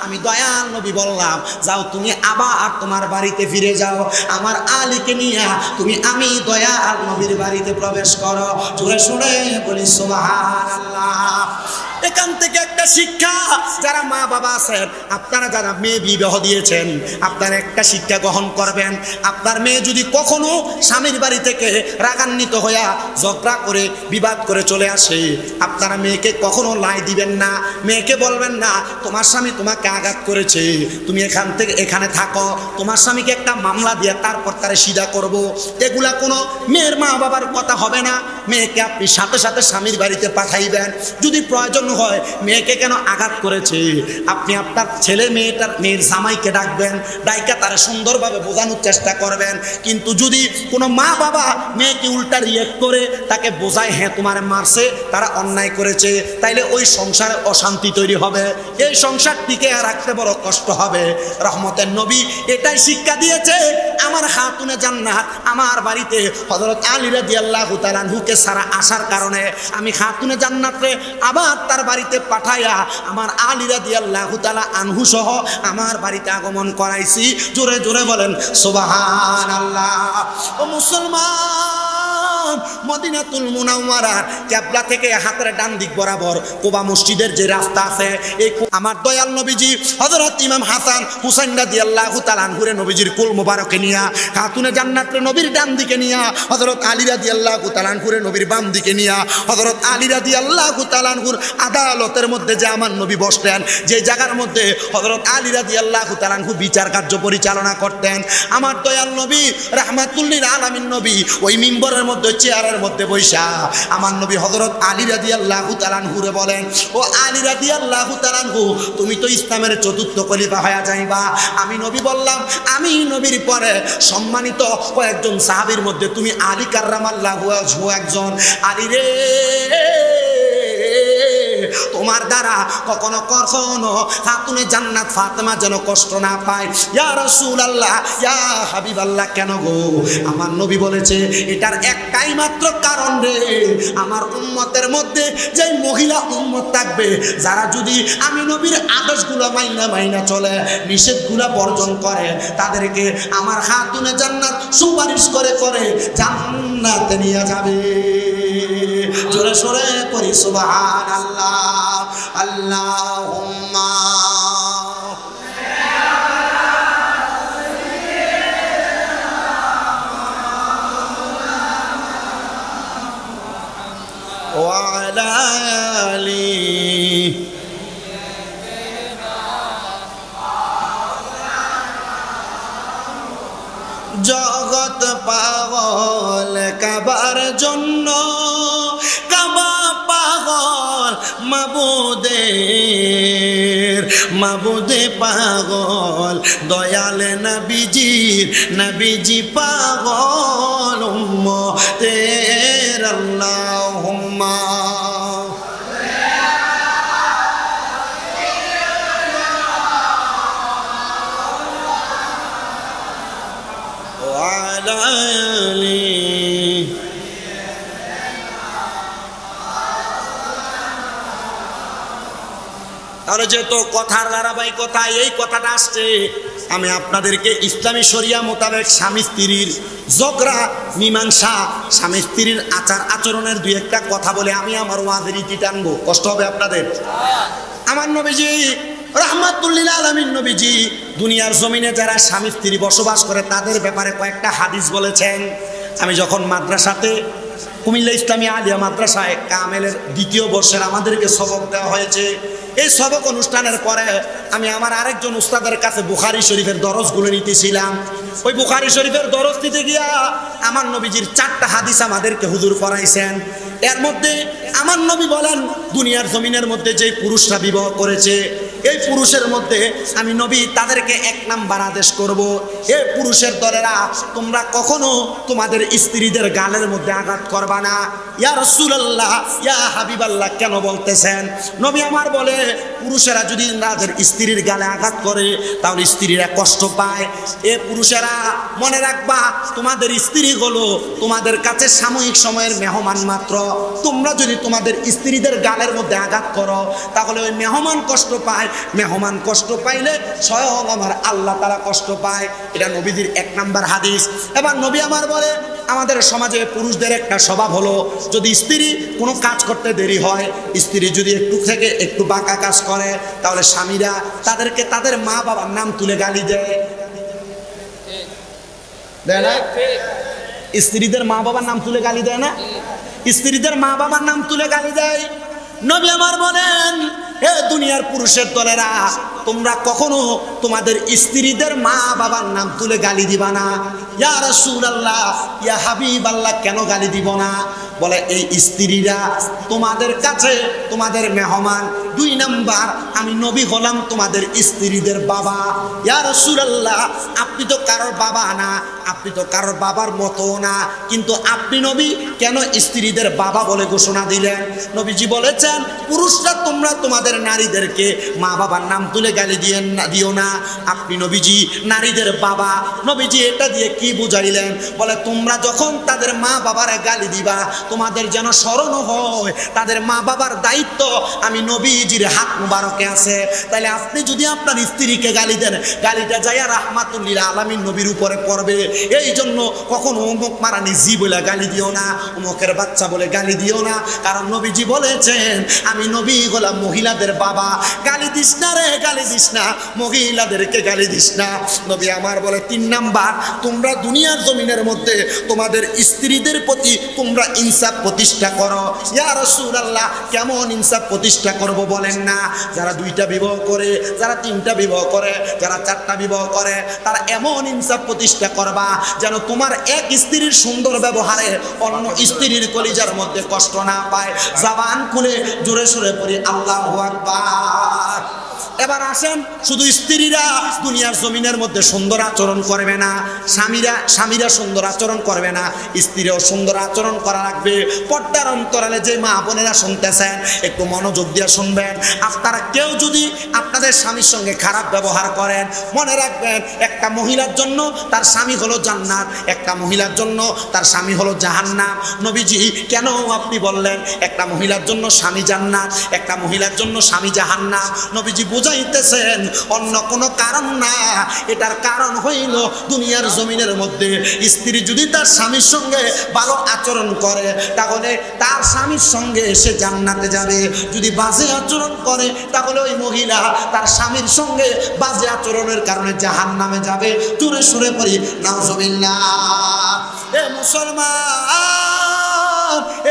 আমি দয়াল নবী বললাম, যাও তুমি আবার তোমার বাড়িতে ফিরে যাও, আমার আলীকে নিয়ে তুমি আমি দয়াল নবীর বাড়িতে প্রবেশ করো। জোরে শুনে বলি সুবহানাল্লাহ। এখান থেকে একটা শিক্ষা, যারা মা বাবা আছেন, আপনারা যারা মেয়ে বিবাহ দিয়েছেন, আপনারা একটা শিক্ষা গ্রহণ করবেন। আপনার মেয়ে যদি কখনো স্বামীর বাড়ি থেকে রাগান্বিত হইয়া ঝগড়া করে বিবাদ করে চলে আসে, আপনারা মেয়েকে কখনো লাই দিবেন না। মেয়েকে বলবেন না তোমার স্বামী তোমাকে আঘাত করেছে, তুমি এখান থেকে এখানে থাকো, তোমার স্বামীকে একটা মামলা দিয়ে তারপর তারে সিধা করব। এগুলা কোনো মেয়ের মা বাবার কথা হবে না। মেয়েকে আপনি সাথে সাথে স্বামীর বাড়িতে পাঠাইবেন। যদি প্রয়োজন হয় মেয়েকে কেন আঘাত করেছে, আপনি আপনার ছেলে মেয়ের জামাইকে ডাকবেন, ডাইকা তারা সুন্দরভাবে বোঝানোর চেষ্টা করবেন। কিন্তু যদি কোনো মা বাবা মেয়েকে উল্টা রিয়েক্ট করে তাকে বোঝায় হ্যাঁ তোমার মারছে, তারা অন্যায় করেছে, তাইলে ওই সংসারে অশান্তি তৈরি হবে, এই সংসার টিকে রাখতে বড় কষ্ট হবে। রহমতের নবী এটাই শিক্ষা দিয়েছে। আমার খাতুনে জান্নাত আমার বাড়িতে হযরত আলী রাদিয়াল্লাহু তাআলা আনহুকে সারা আসার কারণে আমি খাতুনে জান্নাতরে আবার তার বাড়িতে পাঠাইয়া আমার আলী রাদিয়াল্লাহু তাআলা আনহু সহ আমার বাড়িতে আগমন করাইছি। জোরে জোরে বলেন সুবহানাল্লাহ। ও মুসলমান, মদিনাতুল মুনাওয়ারার কিবলা থেকে হাতের ডান দিক বরাবর কুবা মসজিদের যে রাস্তা আছে, এই আমার দয়াল নবীজি হযরত ইমাম হাসান হুসাইন রাদিয়াল্লাহু তাআলা আনহুরে নবীজির কুল মুবারকে নিয়া খাতুনে জান্নাতরে নবীর ডান দিকে নিয়া, হযরত আলী রাদিয়াল্লাহু তাআলা আনহুরে নবীর বাম দিকে নিয়া, হযরত আলী রাদিয়াল্লাহু তাআলা আনহুর আদালতের মধ্যে যে আমার নবী বসতেন, যে জায়গার মধ্যে হযরত আলী রাদিয়াল্লাহু তাআলা আনহু বিচার কার্য পরিচালনা করতেন, আমার দয়াল নবী রাহমাতুল লিল আলামিন নবী ওই মিম্বরের মধ্যে চেয়ারের মধ্যে বৈশা আমার নবী হযরত আলী রাদিয়াল্লাহু তাআলা আনহুরে বলেন, ও আলী রাদিয়াল্লাহু তাআলা আনহু, তুমি তো ইসলামের চতুর্থ খলিফা হয়ে যাইবা। আমি নবী বললাম, আমি নবীর পরে সম্মানিত কয়েকজন সাহাবীর মধ্যে তুমি আলী কাররামাল্লাহু ওয়াজহু একজন। আলী রে, তোমার দ্বারা কখনো কখনো খাতুনে জান্নাত ফাতেমা যেন কষ্ট না পায়। ইয়া রাসূলুল্লাহ, ইয়া হাবিবাল্লাহ। কেন গো? আমার নবী বলেছে এটার একটাই মাত্র কারণ রে, আমার উম্মতের মধ্যে যে মহিলা উম্মত থাকবে, যারা যদি আমি নবীর আদেশগুলো মাইনা চলে, নিষেধগুলো বর্জন করে, তাদেরকে আমার খাতুনে জান্নাত সুপারিশ করে করে জান্নাতে নিয়ে যাবে। জোরে সোরে পড়ি সুবহানাল্লাহ। আল্লাহুম্মা ওয়া আলা আলি জগৎ পাগল কাবার জন্য, কাবা পাগল মাবুদের, মাবুদে পাগল দয়াল নবীজির, নবীজি পাগল উম্মতের। আল্লাহুম্মা তাহলে যেহেতু কথার ধারাবাহিকতা এই কথাটা আসছে, আমি আপনাদেরকে ইসলামী শরিয়া মোতাবেক স্বামী স্ত্রীর ঝগড়া মীমাংসা, স্বামী স্ত্রীর আচার আচরণের দুই একটা কথা বলে আমি আমার ওয়াজের ইতি টানবো। কষ্ট হবে আপনাদের? আমার নবীজি রাহমাতুল লিল আলামিন নবীজি দুনিয়ার জমিনে যারা স্বামী স্ত্রী বসবাস করে তাদের ব্যাপারে কয়েকটা হাদিস বলেছেন। আমি যখন মাদ্রাসাতে কুমিল্লা ইসলামী আলিয়া মাদ্রাসায় কামেলের দ্বিতীয় বর্ষের আমাদেরকে সবক দেওয়া হয়েছে, এই সবক অনুষ্ঠানের পরে আমি আমার আরেকজন উস্তাদের কাছে বুখারী শরীফের দরজগুলো নিতেছিলাম। ওই বুখারী শরীফের দরজ দিতে গিয়া আমার নবীজির 4টা হাদিস আমাদেরকে হুজুর পড়াইছেন। এর মধ্যে আমার নবী বলেন, দুনিয়ার জমিনের মধ্যে যে পুরুষরা বিবাহ করেছে এই পুরুষের মধ্যে আমি নবী তাদেরকে 1 নাম্বার আদেশ করব, এ পুরুষের দলেরা তোমরা কখনো তোমাদের স্ত্রীদের গালের মধ্যে আঘাত করবা না। ইয়া রাসূলুল্লাহ, ইয়া হাবিবাল্লাহ, কেন বলতেছেন? নবী আমার বলে পুরুষেরা যদি তাদের স্ত্রীর গালে আঘাত করে তাহলে স্ত্রীরা কষ্ট পায়। এ পুরুষেরা মনে রাখবা, তোমাদের স্ত্রীগুলো তোমাদের কাছে সাময়িক সময়ের মেহমান মাত্র। তোমরা যদি তোমাদের স্ত্রীদের গালের মধ্যে আঘাত করো তাহলে ওই মেহমান কষ্ট পায়, মেহমান কষ্ট পাইলে স্বয়ং আমার আল্লাহ তাআলা কষ্ট পায়। এটা নবীদের 1 নাম্বার হাদিস। এবার নবী আমার বলে আমাদের সমাজে পুরুষদের একটা স্বভাব হলো, যদি স্ত্রী কোনো কাজ করতে দেরি হয়, স্ত্রী যদি একটু থেকে একটু বাঁকা কাজ করে তাহলে স্বামীরা তাদেরকে তাদের মা বাবার নাম তুলে গালি দেয় না? স্ত্রীদের মা বাবার নাম তুলে গালি দেয় না? স্ত্রীদের মা বাবার নাম তুলে গালি দেয়। নবী আমার বলেন, এ দুনিয়ার পুরুষের দলেরা তোমরা কখনো তোমাদের স্ত্রীদের মা বাবার নাম তুলে গালি দিবা না। ইয়া রাসূলুল্লাহ, ইয়া হাবিবাল্লাহ, কেন গালি দিব না? বলে এই স্ত্রীরা তোমাদের কাছে তোমাদের মেহমান। 2 নাম্বার, আমি নবী হলাম তোমাদের স্ত্রীদের বাবা। ইয়া রাসূলুল্লাহ, আপনি তো কারোর বাবা না, আপনি তো কারোর বাবার মতো না, কিন্তু আপনি নবী কেন স্ত্রীদের বাবা বলে ঘোষণা দিলেন? নবীজি বলেছেন, পুরুষরা তোমরা তোমাদের নারীদেরকে মা বাবার নাম তুলে গালি দিও না। আপনি নবীজি নারীদের বাবা। নবীজি এটা দিয়ে কি বুঝাইলেন? বলে তোমরা যখন তাদের মা বাবার গালি দিবা তোমাদের যেন স্মরণ হয় তাদের মা বাবার দায়িত্ব আমি নবীজির হাত মুবারকে আছে। তাহলে আপনি যদি আপনার স্ত্রীকে গালি দেন, গালিটা যাইয়া রাহমাতুল লিল আলামিন নবীর উপরে পড়বে। এই জন্য কখনো অমুক মারানি জি বলে গালি দিও না, অমুকের বাচ্চা বলে গালি দিও না, কারণ নবীজি বলেছেন আমি নবী হলাম মহিলাদের বাবা। গালি দিস না রে, গালি দিস না, মহিলাদেরকে গালি দিস না। নবী আমার বলে 3 নাম্বার, তোমরা দুনিয়ার জমিনের মধ্যে তোমাদের স্ত্রীদের প্রতি তোমরা ইনসাফ প্রতিষ্ঠা করো। ইয়া রাসূলুল্লাহ, কেমন ইনসাফ প্রতিষ্ঠা করব বলেন না? যারা 2টা বিবাহ করে, যারা 3টা বিবাহ করে, যারা 4টা বিবাহ করে, তারা এমন ইনসাফ প্রতিষ্ঠা করবা যেন তোমার এক স্ত্রীর সুন্দর ব্যবহারে অন্য স্ত্রীর কলিজার মধ্যে কষ্ট না পায়। জবান খুলে জোরে সুরে পড়ি আল্লাহু আকবার। এবার আসেন, শুধু স্ত্রীরা দুনিয়ার জমিনের মধ্যে সুন্দর আচরণ করবে না, স্বামীরা সুন্দর আচরণ করবে না, স্ত্রীও সুন্দর আচরণ করা লাগবে। পর্দার অন্তরালে যে মা বোনেরা শুনতেছেন একটু মনোযোগ দিয়ে শুনবেন। আপনারা কেউ যদি আপনাদের স্বামীর সঙ্গে খারাপ ব্যবহার করেন, মনে রাখবেন একটা মহিলার জন্য তার স্বামী হলো জান্নাত, একটা মহিলার জন্য তার স্বামী হলো জাহান্নাম। নবীজি কেন আপনি বললেন একটা মহিলার জন্য স্বামী জান্নাত, একটা মহিলার জন্য স্বামী জাহান্নাম? নবীজি বুঝাইতেছেন অন্য কোনো কারণ না, এটার কারণ হইল দুনিয়ার জমিনের মধ্যে স্ত্রী যদি তার স্বামীর সঙ্গে ভালো আচরণ করে তাহলে তার স্বামীর সঙ্গে সে জান্নাতে যাবে। যদি বাজে আচরণ করে তাহলে ওই মহিলা তার স্বামীর সঙ্গে বাজে আচরণের কারণে জাহান্নামে যাবে। জোরে সুরে পড়ি নাউজুবিল্লাহ। এ মুসলমান,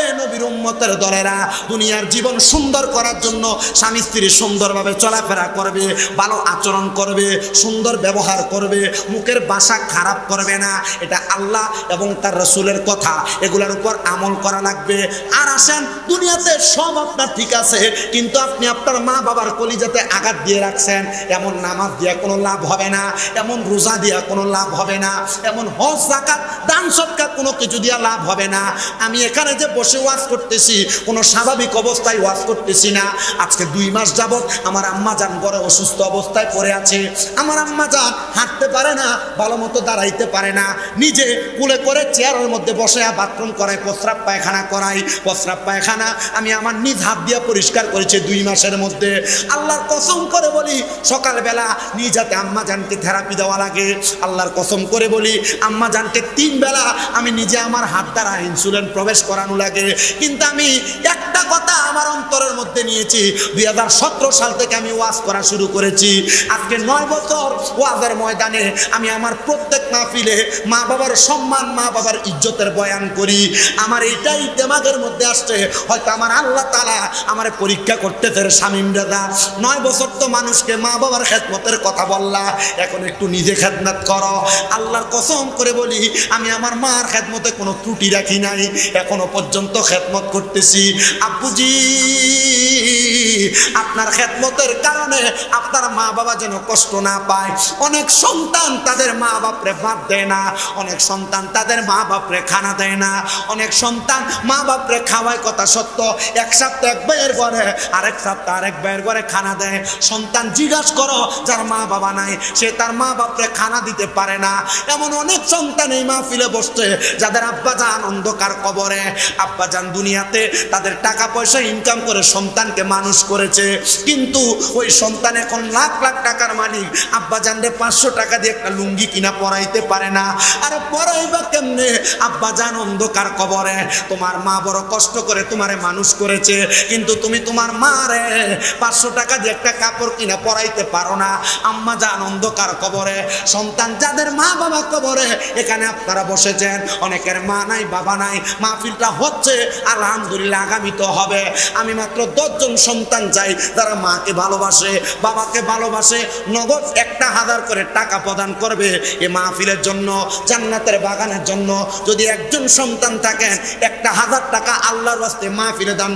এ নবীর উম্মতের দলেরা, দুনিয়ার জীবন সুন্দর করার জন্য স্বামী স্ত্রী সুন্দরভাবে চলাফেরা করবে, ভালো আচরণ করবে, সুন্দর ব্যবহার করবে, মুখের ভাষা খারাপ করবে না। এটা আল্লাহ এবং তার রাসূলের কথা, এগুলোর উপর আমল করা লাগবে। আর আসেন, দুনিয়াতে সব আপনার ঠিক আছে, কিন্তু আপনি আপনার মা বাবার কলিজাতে আঘাত দিয়ে রাখছেন। এমন নামাজ দিয়া কোনো লাভ হবে না, এমন রোজা দিয়া কোনো লাভ হবে না, এমন হজ যাকাত দান সদকা কোনো কিছু দিয়া লাভ হবে না। আমি এখানে যে বসে ওয়াজ করতেছি কোনো স্বাভাবিক অবস্থায় ওয়াজ করতেছি না। আজকে 2 মাস যাবত আমার আম্মা জান ঘরে অসুস্থ অবস্থায় পড়ে আছে। আমার আম্মা জান হাঁটতে পারে না, ভালো মতো দাঁড়াইতে পারে না, নিজে কুলে করে চেয়ারের মধ্যে বসে বাথরুম করায়, প্রস্রাব পায়খানা করাই। প্রস্রাব পায়খানা আমি আমার নিজ হাত দিয়ে পরিষ্কার করেছি 2 মাসের মধ্যে। আল্লাহর কসম করে বলি, সকালবেলা নিজ হাতে আম্মা জানকে থেরাপি দেওয়া লাগে। আল্লাহর কসম করে বলি, আম্মা জানকে 3 বেলা আমি নিজে আমার হাত দ্বারা ইনসুলিন প্রবেশ করানো লাগে। কিন্তু আমি একটা কথা আমার অন্তরের মধ্যে নিয়েছি, 2017 সাল থেকে আমি ওয়াজ করা শুরু করেছি। আজকে 9 বছর ওয়াজের ময়দানে আমি আমার প্রত্যেক মাহফিলে মা বাবার সম্মান, মা বাবার ইজ্জতের বয়ান করি। আমার এইটাই দিমাগের মধ্যে আসছে, হয়তো আমার আল্লাহ তাআলা আমার পরীক্ষা করতেছে। শামীম দাদা, 9 বছর তো মানুষকে মা বাবার খেদমতের কথা বললা, এখন একটু নিজে খেদমত করো। আল্লাহর কসম করে বলি, আমি আমার মার খেদমতে কোনো ত্রুটি রাখি নাই, এখনো পর্যন্ত খেদমত করতেছি। আব্বুজি আপনার খেদমতের কারণে আপনার মা বাবা যেন কষ্ট না পায়। অনেক সন্তান তাদের মা বাপরে ভাত দেয় না, অনেক সন্তান তাদের মা বাপরে খানা দেয় না, অনেক সন্তান মা বাপরে খাওয়ায় কথা সত্য, এক সপ্তাহ এক ভাইয়ের ঘরে, আরেক সপ্তাহ আরেক ভাইয়ের ঘরে খানা দেয়। সন্তান জিজ্ঞাসা করো যার মা বাবা নাই সে তার মা বাপরে খানা দিতে পারে না। এমন অনেক সন্তান এই মাহফিলে বসছে যাদের আব্বাজান অন্ধকার কবরে। আব্বাজান দুনিয়াতে তাদের টাকা পয়সা ইনকাম করে সন্তানকে মানুষ করেছে, কিন্তু ওই সন্তান এখন লাখ লাখ টাকার মালিক, আব্বাজানরে 500 টাকা দিয়ে একটা লুঙ্গি কিনা পরাইতে পারে না। আরে পরাইবা কেমনে? আব্বাজান অন্ধকার কবরে। তোমার মা বড় কষ্ট করে তোমারে মানুষ করেছে, কিন্তু তুমি তোমার মারে 500 টাকা দিয়ে একটা কাপড় কিনা পরাইতে পারো না। আম্মা জান অন্ধকার কবরে। সন্তান যাদের মা বাবা কবরে এখানে আপনারা বসেছেন, অনেকের মা নাই বাবা নাই, মাহফিলটা হচ্ছে আলহামদুলিল্লাহ, আগামী তো হবে। আমি মাত্র 10 জন সন্তান চাই যারা মাকে ভালোবাসে বাবাকে ভালোবাসে, নগদ 1000 করে টাকা প্রদান করবে এই মাহফিলের জন্য, জান্নাতের বাগানের জন্য। যদি একজন সন্তান থাকেন 1000 টাকা আল্লাহর ওয়াস্তে মাহফিলে দান